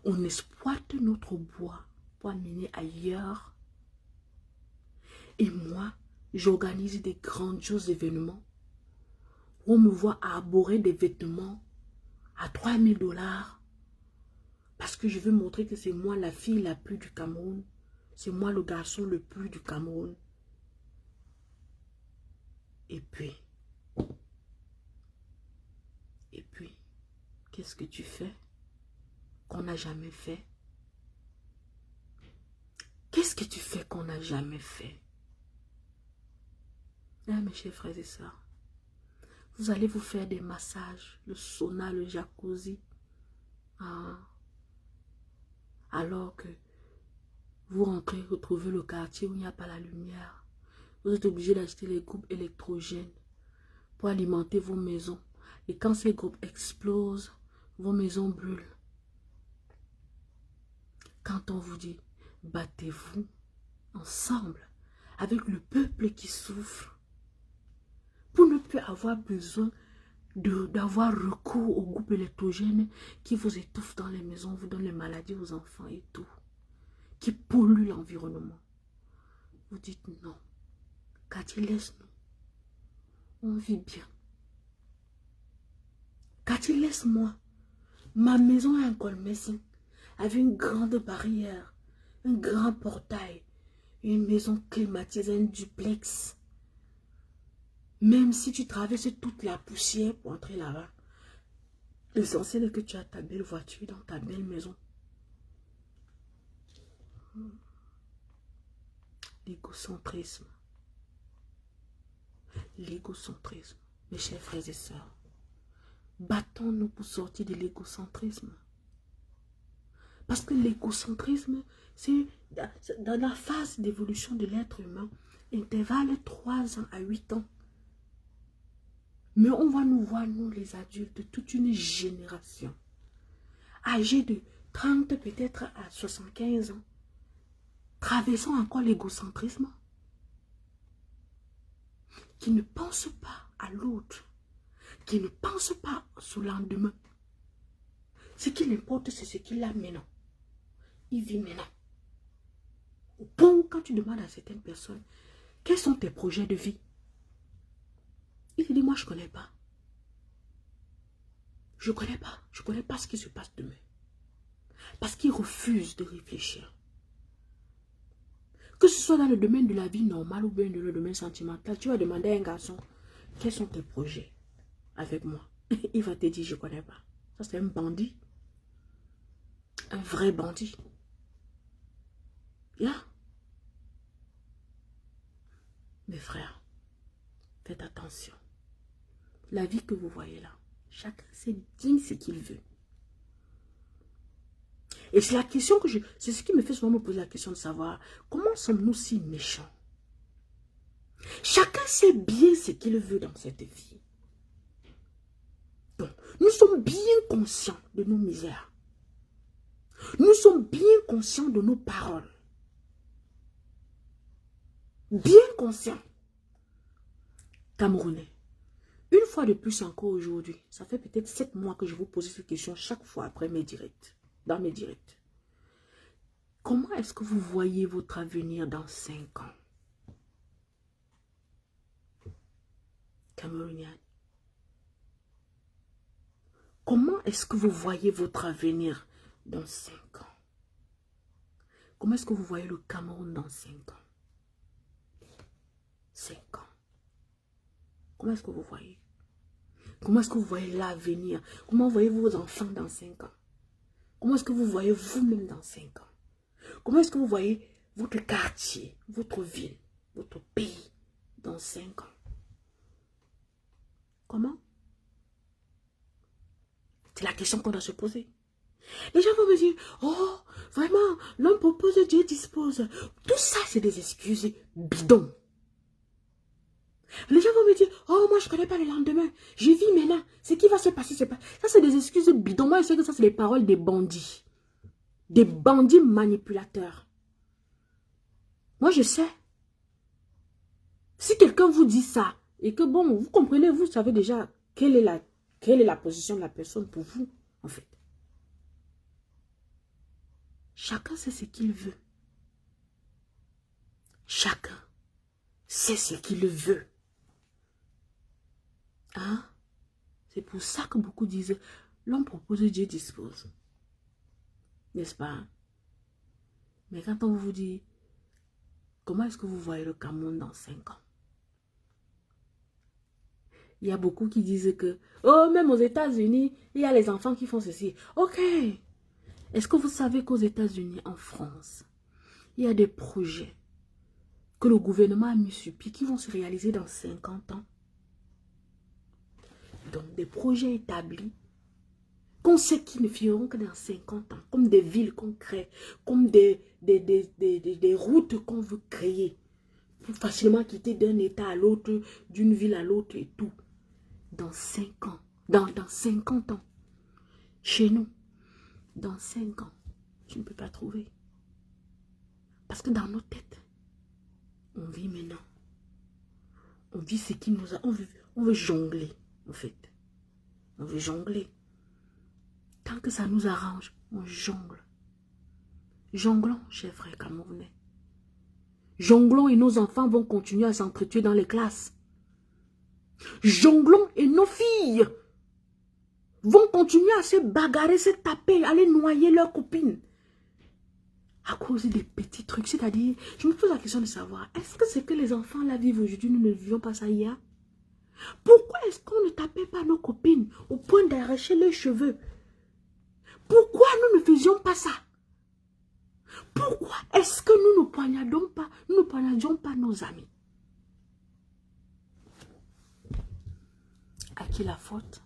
On exploite notre bois pour amener ailleurs. Et moi, j'organise des grandioses événements. On me voit arborer des vêtements à 3000 $. Parce que je veux montrer que c'est moi la fille la plus du Cameroun. C'est moi le garçon le plus du Cameroun. Et puis, qu'est-ce que tu fais qu'on n'a jamais fait? Qu'est-ce que tu fais qu'on n'a jamais fait? Ah, mes chers frères et sœurs, vous allez vous faire des massages, le sauna, le jacuzzi. Ah. Alors que vous rentrez, retrouvez le quartier où il n'y a pas la lumière. Vous êtes obligé d'acheter les groupes électrogènes pour alimenter vos maisons. Et quand ces groupes explosent, vos maisons brûlent. Quand on vous dit, battez-vous ensemble avec le peuple qui souffre pour ne plus avoir besoin d'avoir recours aux groupes électrogènes qui vous étouffent dans les maisons, vous donnent les maladies aux enfants et tout, qui polluent l'environnement. Vous dites non, Cathy, laisse-nous, on vit bien. Cathy, laisse-moi, ma maison est en Colmessin, avec une grande barrière, un grand portail, une maison climatisée, un duplex. Même si tu traverses toute la poussière pour entrer là-bas, l'essentiel est que tu as ta belle voiture dans ta belle maison. L'égocentrisme. L'égocentrisme. Mes chers frères et sœurs, battons-nous pour sortir de l'égocentrisme. Parce que l'égocentrisme, c'est dans la phase d'évolution de l'être humain, intervalle 3 ans à 8 ans. Mais on va nous voir, nous les adultes, toute une génération, âgée de 30 peut-être à 75 ans, traversant encore l'égocentrisme, qui ne pense pas à l'autre, qui ne pense pas au lendemain. Ce qui l'importe, c'est ce qu'il a maintenant. Il vit maintenant. Bon, quand tu demandes à certaines personnes, quels sont tes projets de vie? Il te dit, moi je ne connais pas. Je ne connais pas. Je ne connais pas ce qui se passe demain. Parce qu'il refuse de réfléchir. Que ce soit dans le domaine de la vie normale ou bien dans le domaine sentimental, tu vas demander à un garçon, quels sont tes projets avec moi? Il va te dire, je ne connais pas. Ça, c'est un bandit. Un vrai bandit. Là. Mes frères, faites attention. La vie que vous voyez là, chacun sait dire ce qu'il veut. Et c'est la question que c'est ce qui me fait souvent me poser la question de savoir comment sommes-nous si méchants? Chacun sait bien ce qu'il veut dans cette vie. Donc, nous sommes bien conscients de nos misères. Nous sommes bien conscients de nos paroles. Bien conscients. Camerounais. Une fois de plus encore aujourd'hui, ça fait peut-être 7 mois que je vous pose cette question chaque fois après mes directs, dans mes directs. Comment est-ce que vous voyez votre avenir dans 5 ans? Camerounais. Comment est-ce que vous voyez votre avenir dans 5 ans? Comment est-ce que vous voyez le Cameroun dans 5 ans? 5 ans. Comment est-ce que vous voyez? Comment est-ce que vous voyez l'avenir? Comment voyez-vous vos enfants dans 5 ans? Comment est-ce que vous voyez vous-même dans 5 ans? Comment est-ce que vous voyez votre quartier, votre ville, votre pays dans 5 ans? Comment? C'est la question qu'on doit se poser. Les gens vont me dire, oh, vraiment, l'homme propose, Dieu dispose. Tout ça, c'est des excuses bidons. Les gens vont me dire, oh, moi, je ne connais pas le lendemain. Je vis maintenant. Ce qui va se passer, c'est pas... Ça, c'est des excuses bidons. Moi, je sais que ça, c'est les paroles des bandits. Des bandits manipulateurs. Moi, je sais. Si quelqu'un vous dit ça, et que bon, vous comprenez, vous savez déjà quelle est la position de la personne pour vous, en fait. Chacun sait ce qu'il veut. Chacun sait ce qu'il veut. Hein? C'est pour ça que beaucoup disent, l'homme propose, Dieu dispose. N'est-ce pas? Mais quand on vous dit, comment est-ce que vous voyez le Cameroun dans 5 ans? Il y a beaucoup qui disent que, oh, même aux États-Unis, il y a les enfants qui font ceci. Ok. Est-ce que vous savez qu'aux États-Unis, en France, il y a des projets que le gouvernement a mis sur pied qui vont se réaliser dans 50 ans? Donc, des projets établis qu'on sait qu'ils ne finiront que dans 50 ans, comme des villes qu'on crée, comme des routes qu'on veut créer, pour facilement quitter d'un état à l'autre, d'une ville à l'autre et tout. Dans 5 ans, dans 50 ans, chez nous, dans 5 ans, tu ne peux pas trouver. Parce que dans nos têtes, on vit maintenant. On vit ce qui nous a... On veut jongler, en fait. On veut jongler. Tant que ça nous arrange, on jongle. Jonglons, chers frères camerounais. Jonglons et nos enfants vont continuer à s'entretuer dans les classes. Jonglons et nos filles vont continuer à se bagarrer, se taper, aller noyer leurs copines. À cause des petits trucs. C'est-à-dire, je me pose la question de savoir, est-ce que c'est que les enfants là vivent aujourd'hui, nous ne vivions pas ça hier? Pourquoi est-ce qu'on ne tapait pas nos copines au point d'arracher leurs cheveux? Pourquoi nous ne faisions pas ça? Pourquoi est-ce que nous ne poignardions pas nos amis? À qui la faute?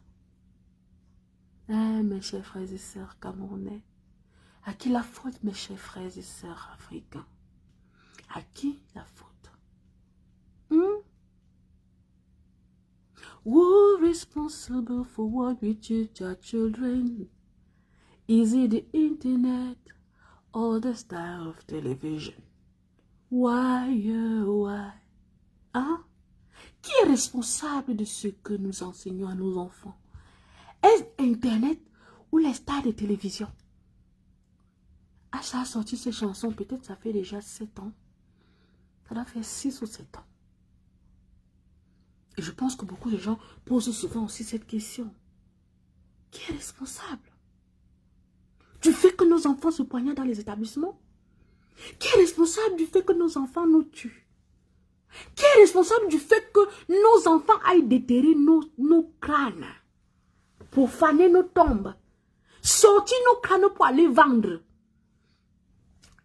Mes chers frères et sœurs camerounais. À qui la faute, mes chers frères et sœurs africains? À qui la faute? Who responsible for what we teach our children? Is it the internet or the style of television? Why, why? Hein? Qui est responsable de ce que nous enseignons à nos enfants? Est-ce internet ou les stars de télévision? Ah, ça a sorti ces chansons, peut-être ça fait déjà 7 ans. Ça doit faire 6 ou 7 ans. Et je pense que beaucoup de gens posent souvent aussi cette question. Qui est responsable du fait que nos enfants se poignardent dans les établissements? Qui est responsable du fait que nos enfants nous tuent? Qui est responsable du fait que nos enfants aillent déterrer nos crânes pour faner nos tombes, sortir nos crânes pour aller vendre?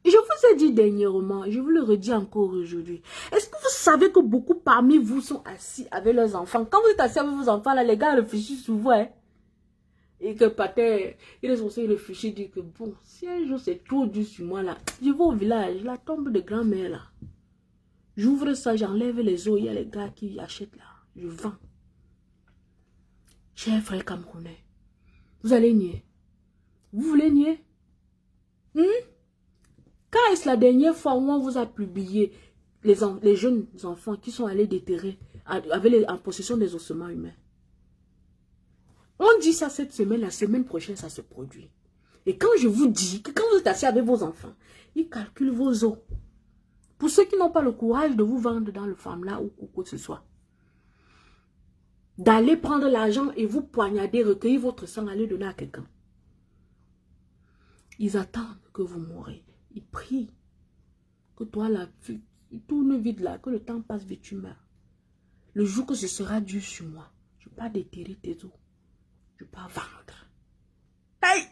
Je vous ai dit dernièrement, je vous le redis encore aujourd'hui. Est-ce que vous savez que beaucoup parmi vous sont assis avec leurs enfants? Quand vous êtes assis avec vos enfants, là, les gars réfléchissent souvent. Hein? Et que pater, il est censé réfléchir, dire que bon, si un jour c'est trop dur sur moi, là, je vais au village, la tombe de grand-mère, là. J'ouvre ça, j'enlève les os, il y a les gars qui achètent là. Je vends. Chers frères camerounais, vous allez nier. Vous voulez nier? Quand est-ce la dernière fois où on vous a publié les jeunes enfants qui sont allés déterrer en possession des ossements humains? On dit ça cette semaine, la semaine prochaine ça se produit. Et quand je vous dis que quand vous êtes assis avec vos enfants, ils calculent vos os. Pour ceux qui n'ont pas le courage de vous vendre dans le FAMLA ou quoi que ce soit. D'aller prendre l'argent et vous poignarder, recueillir votre sang, aller donner à quelqu'un. Ils attendent que vous mourrez. Ils prient que toi, là, tu tournes vite là, que le temps passe vite, tu meurs. Le jour que ce sera dur sur moi, je ne vais pas déterrer tes os. Je ne vais pas vendre. Hey!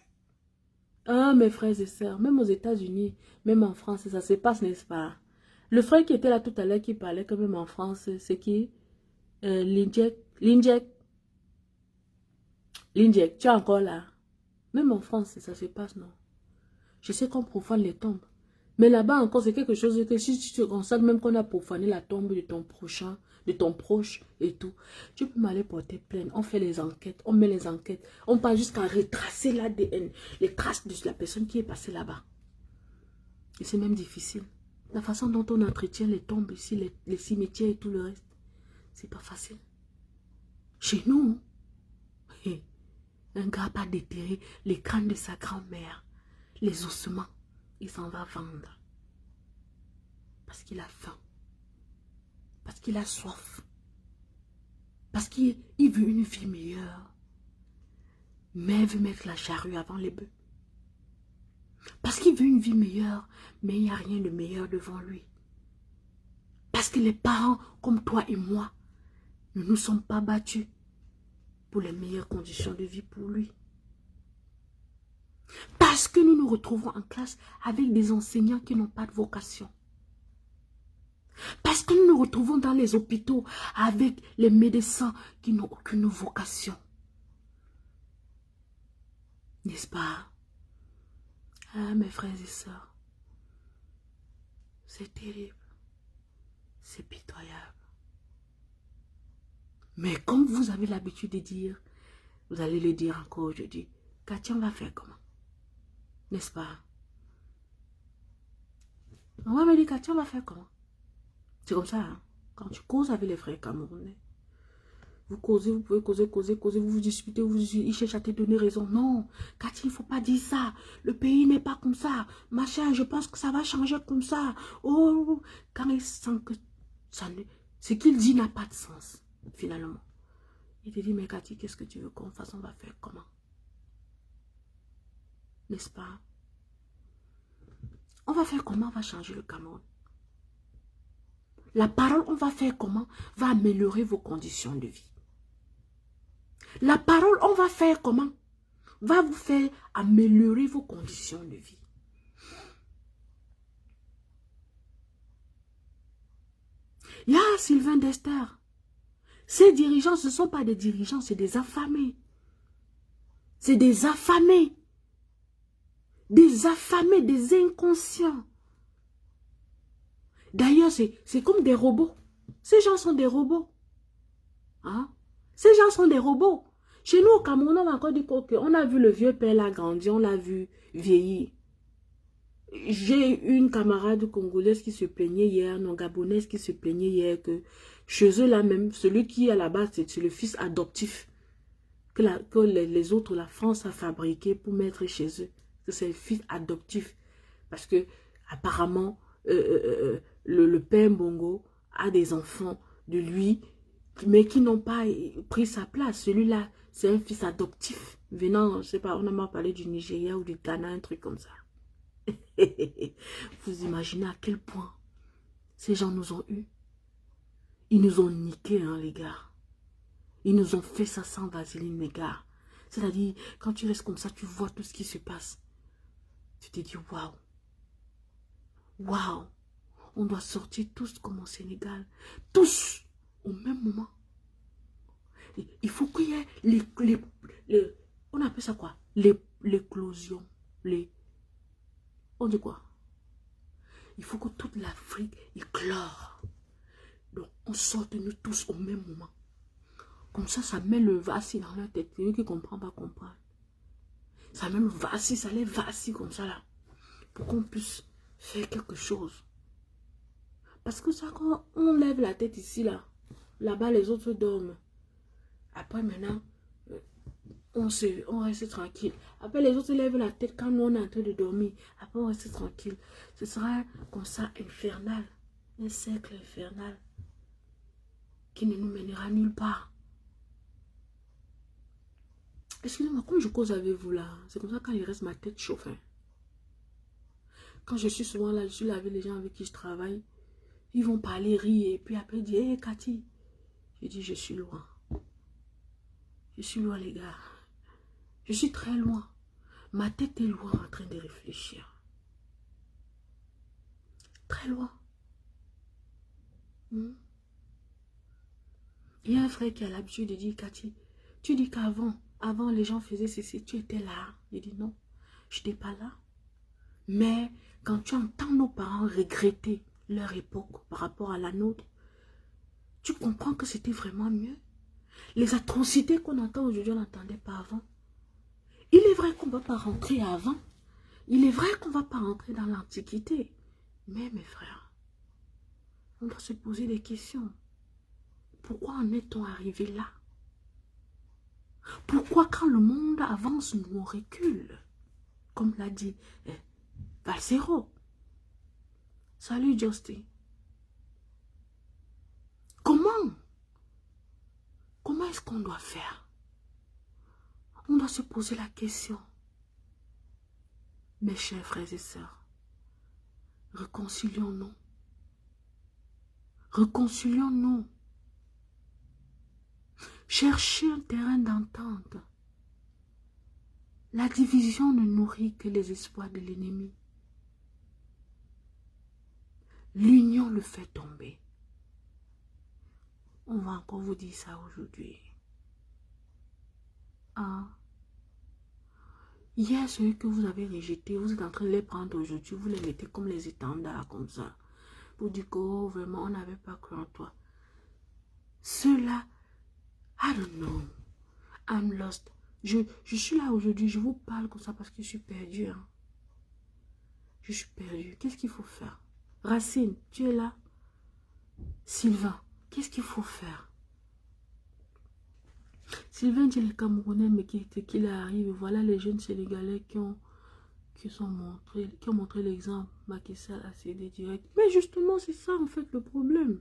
Ah, mes frères et sœurs, même aux États-Unis, même en France, ça se passe, n'est-ce pas? Le frère qui était là tout à l'heure, qui parlait quand même en France, c'est qui? L'inject, tu es encore là. Même en France, ça se passe, non? Je sais qu'on profane les tombes. Mais là-bas encore, c'est quelque chose que si tu te constates même qu'on a profané la tombe de ton prochain, de ton proche et tout, tu peux m'aller porter plainte. On fait les enquêtes, on met les enquêtes. On part jusqu'à retracer l'ADN, les traces de la personne qui est passée là-bas. Et c'est même difficile. La façon dont on entretient les tombes ici, les cimetières et tout le reste, c'est pas facile. Chez nous, un gars pas déterré les crânes de sa grand-mère, les ossements. il s'en va vendre. Parce qu'il a faim. Parce qu'il a soif. Parce qu'il veut une vie meilleure. Mais il veut mettre la charrue avant les bœufs. Parce qu'il veut une vie meilleure, mais il n'y a rien de meilleur devant lui. Parce que les parents comme toi et moi ne nous sommes pas battus pour les meilleures conditions de vie pour lui. Parce que nous nous retrouvons en classe avec des enseignants qui n'ont pas de vocation. Parce que nous nous retrouvons dans les hôpitaux avec les médecins qui n'ont aucune vocation. N'est-ce pas? Ah, mes frères et sœurs, c'est terrible. C'est pitoyable. Mais comme vous avez l'habitude de dire, vous allez le dire encore aujourd'hui, Katia, on va faire comment? N'est-ce pas? On va me dire, Katia, on va faire comment? C'est comme ça, hein? Quand tu causes avec les frères camerounais, vous causez, vous pouvez causer, vous vous disputez, ils cherchent à te donner raison. Non, Katia, il ne faut pas dire ça. Le pays n'est pas comme ça. Machin, je pense que ça va changer comme ça. Oh, quand ils sentent que ce qu'il dit n'a pas de sens, finalement. Il te dit, mais Katia, qu'est-ce que tu veux qu'on fasse? On va faire comment? N'est-ce pas? On va faire comment? On va changer le Cameroun. La parole, on va faire comment? Va améliorer vos conditions de vie. La parole, on va faire comment? Va vous faire améliorer vos conditions de vie. Il y a Sylvain Dester. Ces dirigeants, ce ne sont pas des dirigeants, c'est des affamés. C'est des affamés. Des affamés, des inconscients. D'ailleurs, c'est comme des robots. Ces gens sont des robots. Hein? Ces gens sont des robots. Chez nous, au Cameroun, on a encore dit qu'on a vu le vieux père là grandir, on l'a vu vieillir. J'ai une camarade congolaise qui se plaignait hier, non gabonaise qui se plaignait hier que chez eux là même, celui qui à la base, c'est le fils adoptif que les autres, la France a fabriqué pour mettre chez eux. Que c'est le fils adoptif. Parce que apparemment, le père Mbongo a des enfants de lui, mais qui n'ont pas pris sa place. Celui-là, c'est un fils adoptif. Venant, je sais pas, on a mal parlé du Nigeria ou du Ghana, un truc comme ça. Vous imaginez à quel point ces gens nous ont eu. Ils nous ont niqués, hein, les gars. Ils nous ont fait ça sans vaseline, les gars. C'est-à-dire, quand tu restes comme ça, tu vois tout ce qui se passe. Tu te dis, waouh. Waouh. On doit sortir tous comme au Sénégal. Tous au même moment. Il faut qu'il y ait on appelle ça quoi? L'éclosion. On dit quoi? Il faut que toute l'Afrique éclore. Donc, on sorte nous tous au même moment. Comme ça met le vacille dans leur tête. Celui qui ne comprend pas comprendre. Ça met le vacille, ça les vacille comme ça là. Pour qu'on puisse faire quelque chose. Parce que ça, quand on lève la tête ici là, là-bas les autres dorment. Après maintenant, on reste tranquille. Après les autres lèvent la tête quand nous on est en train de dormir. Après on reste tranquille. Ce sera comme ça infernal. Un cercle infernal. Qui ne nous mènera nulle part. Excusez-moi, quand je cause avec vous là, c'est comme ça quand il reste ma tête chauffe. Hein. Quand je suis souvent là, je suis là avec les gens avec qui je travaille. Ils vont parler, rire, et puis après dire, hé Cathy. Je dis, je suis loin. Je suis loin les gars. Je suis très loin. Ma tête est loin en train de réfléchir. Très loin. Il y a un frère qui a l'habitude de dire, Cathy, tu dis qu'avant les gens faisaient ceci, tu étais là. Je dis non, je n'étais pas là. Mais quand tu entends nos parents regretter leur époque par rapport à la nôtre, tu comprends que c'était vraiment mieux. Les atrocités qu'on entend aujourd'hui, on n'entendait pas avant. Il est vrai qu'on ne va pas rentrer avant. Il est vrai qu'on ne va pas rentrer dans l'Antiquité. Mais mes frères, on doit se poser des questions. Pourquoi en est-on arrivé là? Pourquoi quand le monde avance, nous on recule? Comme l'a dit Valsero. Salut Justin. Comment est-ce qu'on doit faire? On doit se poser la question. Mes chers frères et sœurs, réconcilions-nous. Réconcilions-nous. Cherchez un terrain d'entente. La division ne nourrit que les espoirs de l'ennemi. L'union le fait tomber. On va encore vous dire ça aujourd'hui. Hein? Hier, ceux que vous avez rejetés, vous êtes en train de les prendre aujourd'hui, vous les mettez comme les étendards, comme ça. Pour dire que oh, vraiment, on n'avait pas cru en toi. Ceux-là, I don't know. I'm lost. Je suis là aujourd'hui, je vous parle comme ça parce que je suis perdu. Hein. Je suis perdu. Qu'est-ce qu'il faut faire? Racine, tu es là? Sylvain, qu'est-ce qu'il faut faire? Sylvain dit les Camerounais, mais qu'il arrive. Voilà les jeunes Sénégalais qui ont montré l'exemple. Macky Sall a cédé direct. Mais justement, c'est ça en fait le problème.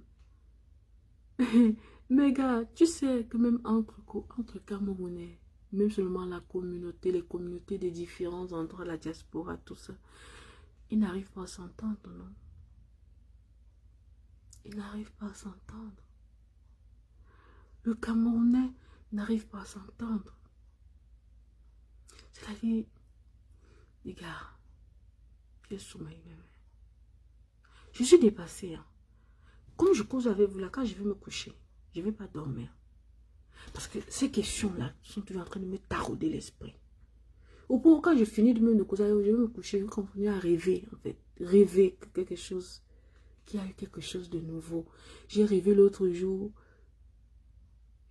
Mais gars, tu sais que même entre Camerounais, même seulement la communauté, les communautés des différences entre la diaspora, tout ça, ils n'arrivent pas à s'entendre, non? Ils n'arrivent pas à s'entendre. Le Camerounais n'arrive pas à s'entendre. C'est-à-dire, les gars, je suis dépassée. Hein. Comme je cause avec vous là, quand je vais me coucher, je ne vais pas dormir. Parce que ces questions-là sont toujours en train de me tarauder l'esprit. Au point où quand je finis de me causer, je vais me coucher, je vais continuer à rêver, en fait. Rêver quelque chose, qu'il y a eu quelque chose de nouveau. J'ai rêvé l'autre jour,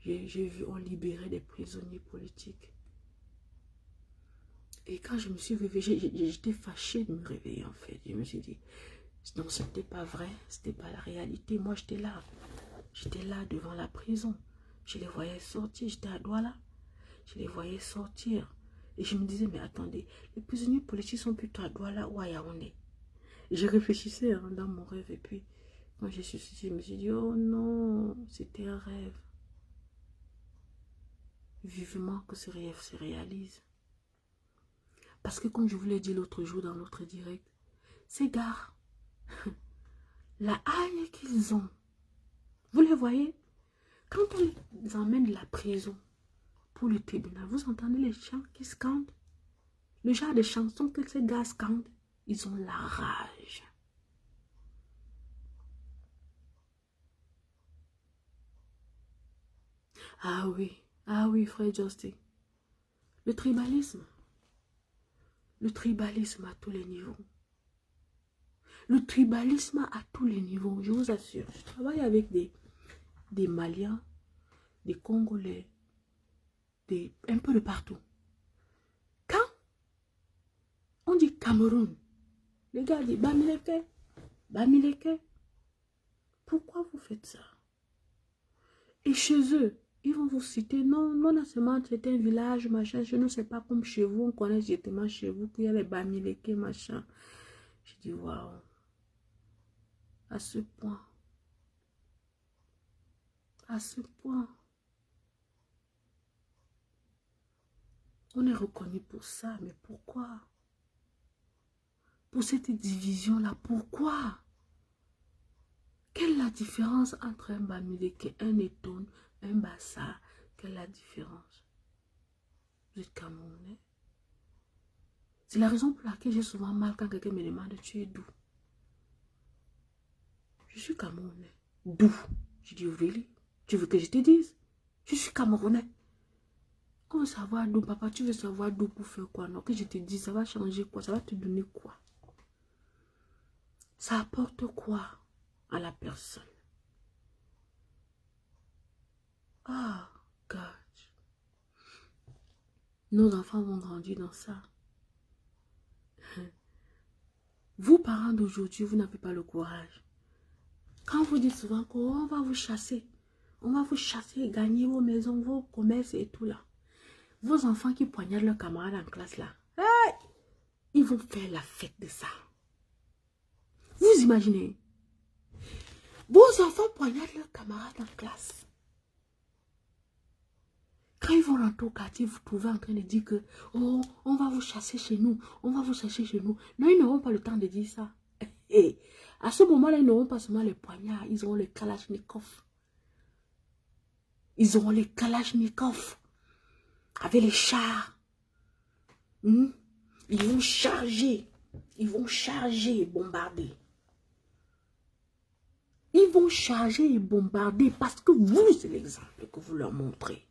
j'ai vu on libérait des prisonniers politiques. Et quand je me suis réveillée, j'étais fâchée de me réveiller, en fait. Je me suis dit, non, ce n'était pas vrai, ce n'était pas la réalité. Moi, j'étais là. J'étais là devant la prison. Je les voyais sortir, j'étais à Douala. Je les voyais sortir. Et je me disais, mais attendez, les prisonniers politiques sont plutôt à Douala ou à Yaoundé. Et je réfléchissais hein, dans mon rêve. Et puis, quand j'ai su ceci, je me suis dit, oh non, c'était un rêve. Vivement que ce rêve se réalise. Parce que comme je vous l'ai dit l'autre jour dans l'autre direct, ces gars, la haine qu'ils ont, vous les voyez, quand on les emmène de la prison pour le tribunal, vous entendez les chants qui scandent, le genre de chansons que ces gars scandent, ils ont la rage. Ah oui, frère Justin, le tribalisme à tous les niveaux. Le tribalisme à tous les niveaux, je vous assure. Je travaille avec des Maliens, des Congolais, un peu de partout. Quand on dit Cameroun, les gars disent Bamileke. Pourquoi vous faites ça? Et chez eux, ils vont vous citer, non, seulement c'est un village, machin, chez nous, c'est pas comme chez vous, on connaît directement chez vous qu'il y a les Bamileke, machin. Je dis, waouh. À ce point. À ce point. On est reconnu pour ça, mais pourquoi? Pour cette division-là, pourquoi? Quelle est la différence entre un Bamileke, un Eton, un Bassa? Quelle est la différence? Vous êtes Camerounais. C'est la raison pour laquelle j'ai souvent mal quand quelqu'un me demande tu es d'où? Je suis Camerounais. D'où? Je dis really? Tu veux que je te dise? Je suis Camerounais. Comment savoir d'où, papa? Tu veux savoir d'où pour faire quoi? Non, que je te dise, ça va changer quoi? Ça va te donner quoi? Ça apporte quoi à la personne? Ah, God. Nos enfants vont grandir dans ça. Vous, parents d'aujourd'hui, vous n'avez pas le courage. Quand vous dites souvent qu'on va vous chasser, et gagner vos maisons, vos commerces et tout là. Vos enfants qui poignardent leurs camarades en classe là, hey, ils vont faire la fête de ça. Vous imaginez? Vos enfants poignardent leurs camarades en classe. Quand ils vont rentrer au quartier, vous trouvez en train de dire que oh, on va vous chasser chez nous, on va vous chasser chez nous. Non, ils n'auront pas le temps de dire ça. Et à ce moment-là, ils n'auront pas seulement les poignards, ils auront les kalachnikovs. Ils auront les kalachnikovs avec les chars. Ils vont charger et bombarder. Ils vont charger et bombarder parce que vous, c'est l'exemple que vous leur montrez.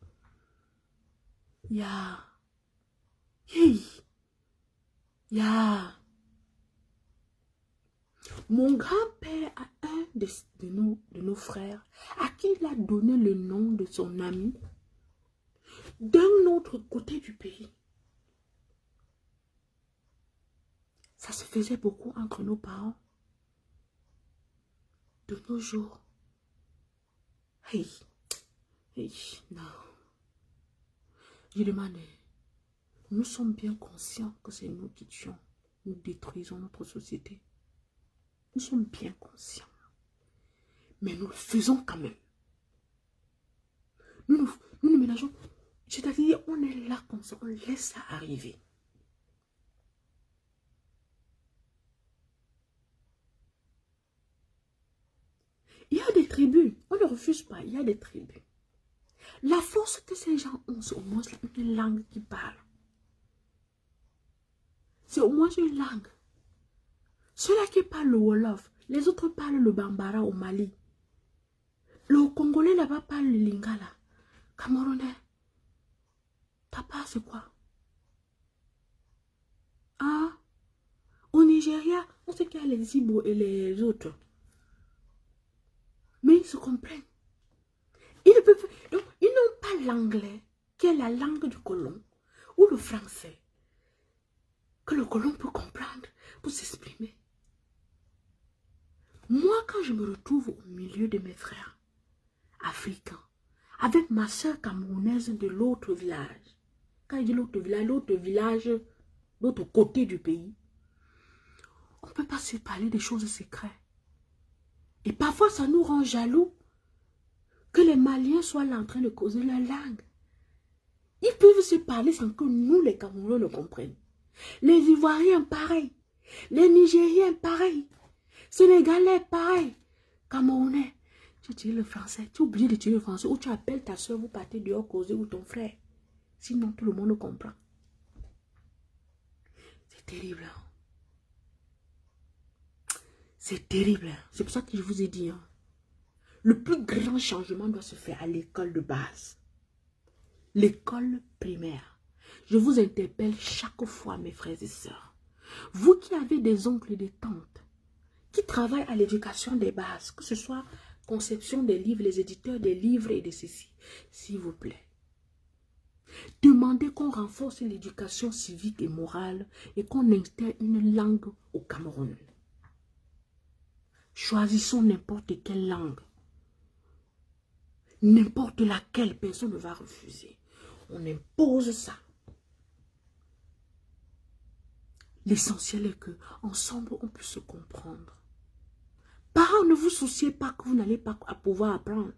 Mon grand-père a un de nos frères à qui il a donné le nom de son ami d'un autre côté du pays. Ça se faisait beaucoup entre nos parents. De nos jours. Non. Je demandais, nous sommes bien conscients que c'est nous qui tuons. Nous détruisons notre société. Nous sommes bien conscients. Mais nous le faisons quand même. Nous nous ménageons. C'est-à-dire, on est là comme ça, on laisse ça arriver. Il y a des tribus, on ne refuse pas, il y a des tribus. La force que ces gens ont, c'est au moins une langue qui parle. C'est au moins une langue. Ceux-là qui parlent le Wolof, les autres parlent le Bambara au Mali. Le Congolais là-bas parle le Lingala. Camerounais, papa c'est quoi? Ah, au Nigeria, on sait qu'il y a les Ibo et les autres. Mais ils se comprennent. Ils n'ont pas l'anglais, qui est la langue du colon, ou le français, que le colon peut comprendre pour s'exprimer. Moi, quand je me retrouve au milieu de mes frères africains, avec ma soeur camerounaise de l'autre village, quand je dis l'autre village, l'autre côté du pays, on ne peut pas se parler des choses secrètes. Et parfois, ça nous rend jaloux que les Maliens soient là en train de causer leur langue. Ils peuvent se parler sans que nous, les Camerounais, le comprenions. Les Ivoiriens, pareil. Les Nigériens, pareil. Sénégalais, pareil. Camerounais, tu utilises le français. Tu es obligé d'utiliser le français. Ou tu appelles ta soeur, vous partez dehors causer, ou ton frère. Sinon, tout le monde comprend. C'est terrible. C'est terrible. C'est pour ça que je vous ai dit. Le plus grand changement doit se faire à l'école de base. L'école primaire. Je vous interpelle chaque fois, mes frères et sœurs. Vous qui avez des oncles et des tantes, qui travaillent à l'éducation des bases, que ce soit conception des livres, les éditeurs des livres et de ceci, s'il vous plaît. Demandez qu'on renforce l'éducation civique et morale et qu'on instaure une langue au Cameroun. Choisissons n'importe quelle langue. N'importe laquelle, personne ne va refuser. On impose ça. L'essentiel est que ensemble on puisse se comprendre. Parents, ne vous souciez pas que vous n'allez pas pouvoir apprendre.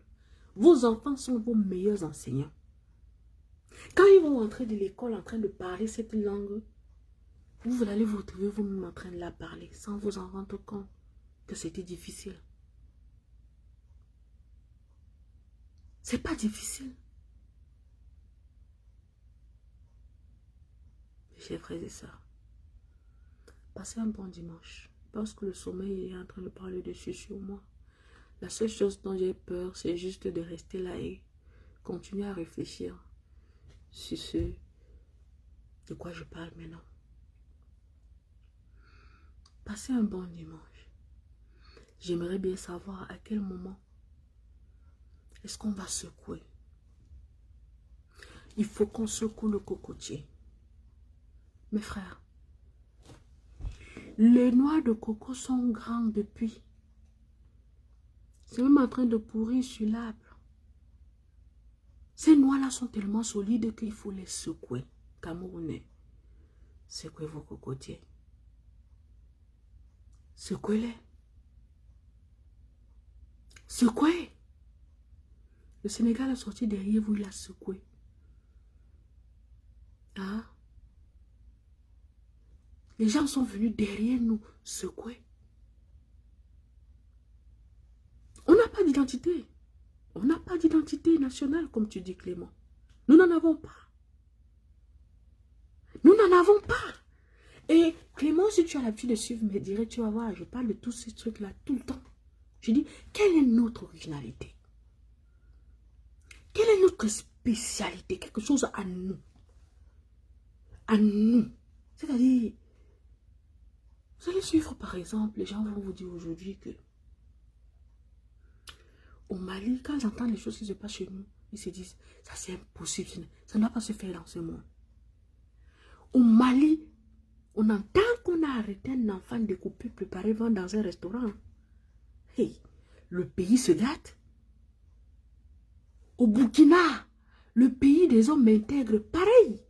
Vos enfants sont vos meilleurs enseignants. Quand ils vont rentrer de l'école en train de parler cette langue, vous allez vous retrouver vous-même en train de la parler sans vous en rendre compte que c'était difficile. C'est pas difficile. Mes chers frères et sœurs, passez un bon dimanche. Parce que le sommeil est en train de parler dessus sur moi. La seule chose dont j'ai peur, c'est juste de rester là et continuer à réfléchir sur ce de quoi je parle maintenant. Passez un bon dimanche. J'aimerais bien savoir à quel moment est-ce qu'on va secouer. Il faut qu'on secoue le cocotier. Mes frères, les noix de coco sont grandes depuis. C'est même en train de pourrir sur l'arbre. Ces noix-là sont tellement solides qu'il faut les secouer. Camerounais, secouez vos cocotiers. Secouez-les. Secoué. Le Sénégal a sorti derrière vous, il a secoué. Hein? Les gens sont venus derrière nous secouer. On n'a pas d'identité. On n'a pas d'identité nationale, comme tu dis, Clément. Nous n'en avons pas. Nous n'en avons pas. Et Clément, si tu as l'habitude de suivre mes directs, tu vas voir, je parle de tous ces trucs-là tout le temps. Je dis, quelle est notre originalité? Quelle est notre spécialité? Quelque chose à nous. À nous. C'est-à-dire, vous allez suivre par exemple, les gens vont vous dire aujourd'hui que au Mali, quand ils entendent les choses qui se passent chez nous, ils se disent, ça c'est impossible, ça ne doit pas se faire dans ce monde. Au Mali, on entend qu'on a arrêté un enfant découpé, préparé, vendre dans un restaurant. Hey, le pays se gâte. Au Burkina, le pays des hommes intègres, pareil.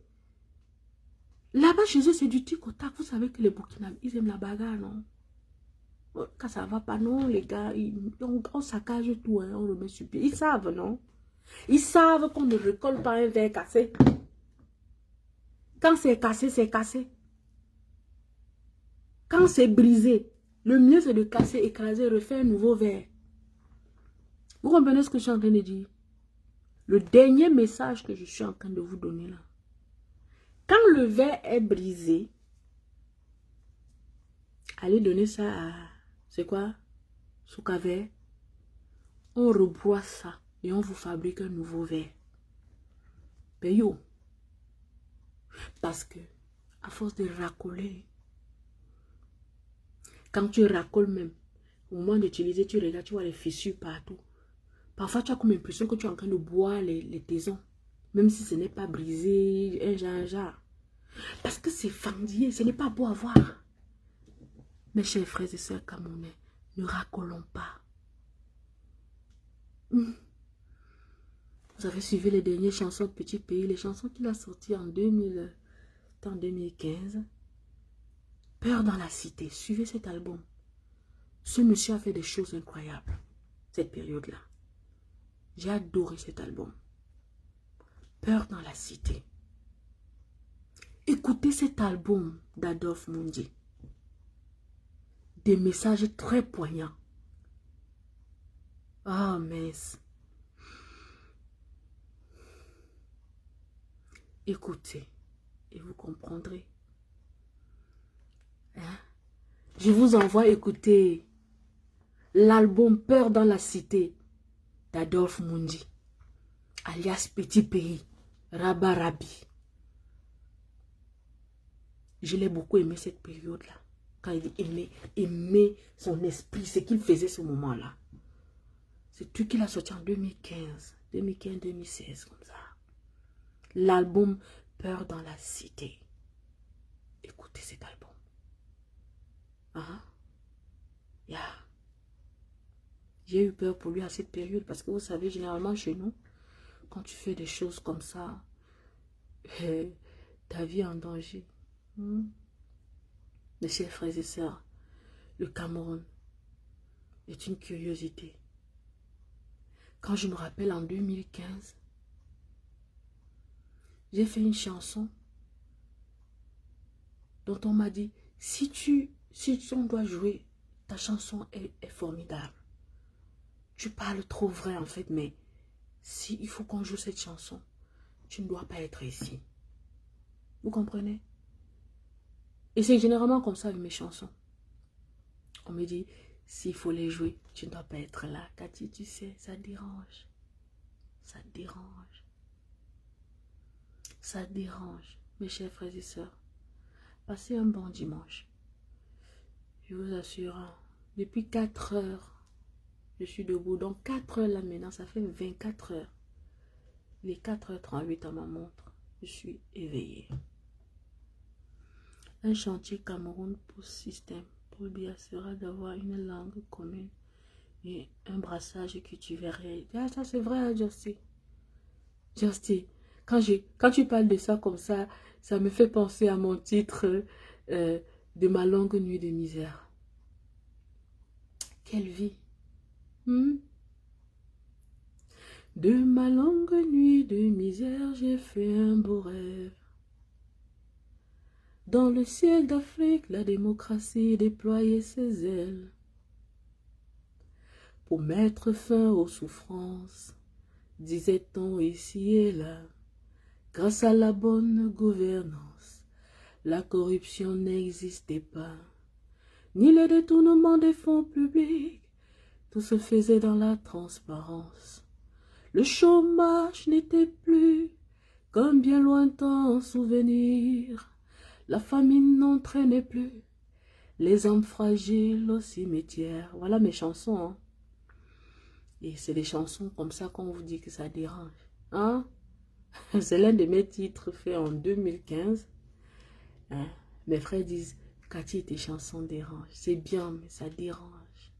Là-bas, chez eux, c'est du tic au tac. Vous savez que les Burkinabés, ils aiment la bagarre, non? Quand ça va pas, non, les gars, on saccage tout, hein, on remet sur pied. Ils savent, non? Ils savent qu'on ne récolte pas un verre cassé. Quand c'est cassé, c'est cassé. Quand c'est brisé, le mieux c'est de casser, écraser, refaire un nouveau verre. Vous comprenez ce que je suis en train de dire? Le dernier message que je suis en train de vous donner là. Quand le verre est brisé, allez donner ça à... C'est quoi? Soukaver. On reboit ça et on vous fabrique un nouveau verre. Payo. Parce que, à force de racoler, quand tu racoles même, au moment d'utiliser, tu regardes, tu vois les fissures partout. Parfois, tu as comme l'impression que tu es en train de boire les taisons. Même si ce n'est pas brisé, un genre. Parce que c'est fendillé, ce n'est pas beau à voir. Mes chers frères et sœurs camerounais, ne racolons pas. Vous avez suivi les dernières chansons de Petit Pays, les chansons qu'il a sorties en 2015. Peur dans la cité, suivez cet album. Ce monsieur a fait des choses incroyables, cette période-là. J'ai adoré cet album. Peur dans la cité. Écoutez cet album d'Adolphe Mundi. Des messages très poignants. Ah, mince. Écoutez et vous comprendrez. Hein? Je vous envoie écouter l'album Peur dans la cité d'Adolphe Mundi, alias Petit Pays, Rabarabi. Je l'ai beaucoup aimé cette période-là. Quand il aimait son esprit, ce qu'il faisait ce moment-là. C'est tout qu'il a sorti en 2015-2016, comme ça. L'album Peur dans la cité. Écoutez cet album. Ah, yeah. J'ai eu peur pour lui à cette période parce que vous savez, généralement chez nous, quand tu fais des choses comme ça, ta vie est en danger. Mes chers frères et sœurs, le Cameroun est une curiosité. Quand je me rappelle en 2015, j'ai fait une chanson dont on m'a dit, si on doit jouer, ta chanson est formidable. Tu parles trop vrai en fait, mais si il faut qu'on joue cette chanson, tu ne dois pas être ici. Vous comprenez? Et c'est généralement comme ça avec mes chansons. On me dit, s'il faut les jouer, tu ne dois pas être là. Cathy, tu sais, ça dérange. Ça dérange. Ça dérange. Mes chers frères et sœurs, passez un bon dimanche. Je vous assure, depuis 4 heures, je suis debout. Donc 4 heures là maintenant, ça fait 24 heures. Les 4h38 à ma montre, je suis éveillée. Un chantier Cameroun pour système. Pour bien sera d'avoir une langue commune et un brassage culturel. Ah, ça c'est vrai, Justy. Justy, quand tu parles de ça comme ça me fait penser à mon titre de ma longue nuit de misère. Quelle vie. De ma longue nuit de misère, j'ai fait un beau rêve. Dans le ciel d'Afrique, la démocratie déployait ses ailes pour mettre fin aux souffrances, disait-on ici et là. Grâce à la bonne gouvernance, la corruption n'existait pas, ni le détournement des fonds publics, tout se faisait dans la transparence. Le chômage n'était plus qu'un bien lointain souvenir, la famine n'entraînait plus les âmes fragiles au cimetière. Voilà mes chansons, hein. Et c'est des chansons comme ça qu'on vous dit que ça dérange, hein? C'est l'un de mes titres faits en 2015. Hein? Mes frères disent, Cathy, tes chansons dérangent. C'est bien, mais ça dérange.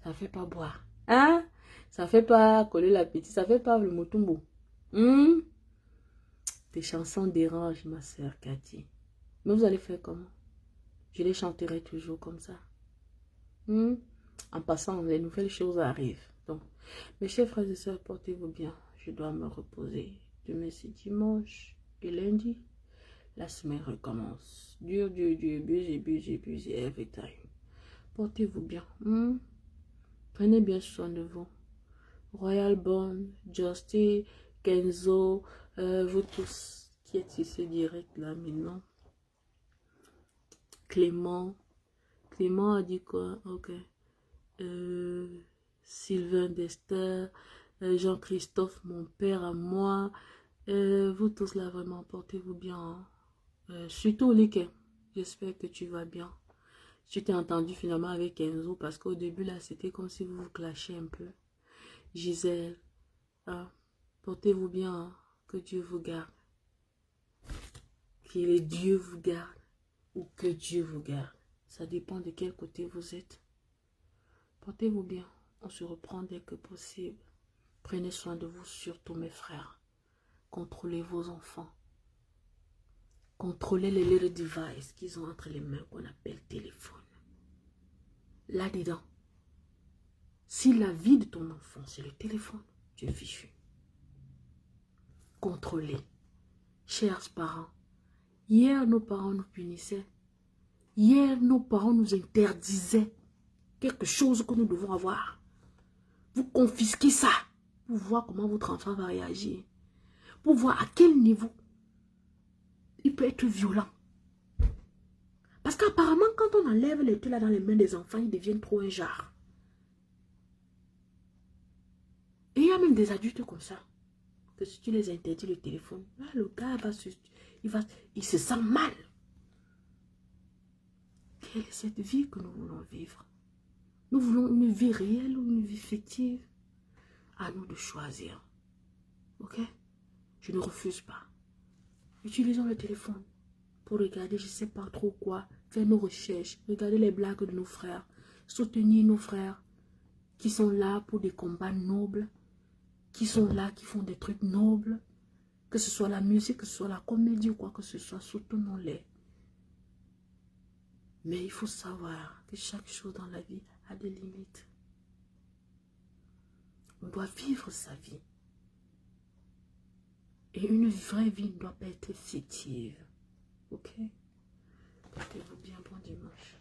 Ça fait pas boire. Hein? Ça fait pas coller l'appétit. Ça fait pas le motumbo. Tes chansons dérangent, ma soeur Cathy. Mais vous allez faire comment? Je les chanterai toujours comme ça. En passant, les nouvelles choses arrivent. Donc, mes chers frères et sœurs, portez-vous bien. Je dois me reposer. Demain, c'est dimanche et lundi. La semaine recommence. Dur, busy every time. Portez-vous bien. Prenez bien soin de vous. Royal Bond, Justy, Kenzo, vous tous qui êtes ici direct là maintenant. Clément a dit quoi? Ok. Sylvain Dester, Jean-Christophe, mon père à moi. Vous tous là, vraiment, portez-vous bien. Surtout Liké, j'espère que tu vas bien. Je t'ai entendu finalement avec Enzo parce qu'au début là, c'était comme si vous vous clashiez un peu. Gisèle, portez-vous bien, hein. Que Dieu vous garde. Que les dieux vous garde ou que Dieu vous garde. Ça dépend de quel côté vous êtes. Portez-vous bien. On se reprend dès que possible. Prenez soin de vous, surtout mes frères. Contrôlez vos enfants. Contrôlez les little devices qu'ils ont entre les mains qu'on appelle téléphone. Là-dedans, si la vie de ton enfant, c'est le téléphone, tu es fichu. Contrôlez. Chers parents, hier nos parents nous punissaient. Hier nos parents nous interdisaient quelque chose que nous devons avoir. Vous confisquez ça pour voir comment votre enfant va réagir. Pour voir à quel niveau il peut être violent. Parce qu'apparemment, quand on enlève les trucs là dans les mains des enfants, ils deviennent trop un genre. Et il y a même des adultes comme ça. Que si tu les interdis le téléphone, là, le gars il se sent mal. Quelle est cette vie que nous voulons vivre? Nous voulons une vie réelle ou une vie fictive? À nous de choisir. Ok? Je ne refuse pas. Utilisons le téléphone pour regarder, je ne sais pas trop quoi, faire nos recherches, regarder les blagues de nos frères, soutenir nos frères qui sont là pour des combats nobles, qui sont là, qui font des trucs nobles, que ce soit la musique, que ce soit la comédie ou quoi que ce soit, soutenons-les. Mais il faut savoir que chaque chose dans la vie a des limites. On doit vivre sa vie. Et une vraie vie ne doit pas être fictive. Ok? Portez-vous bien, bon dimanche.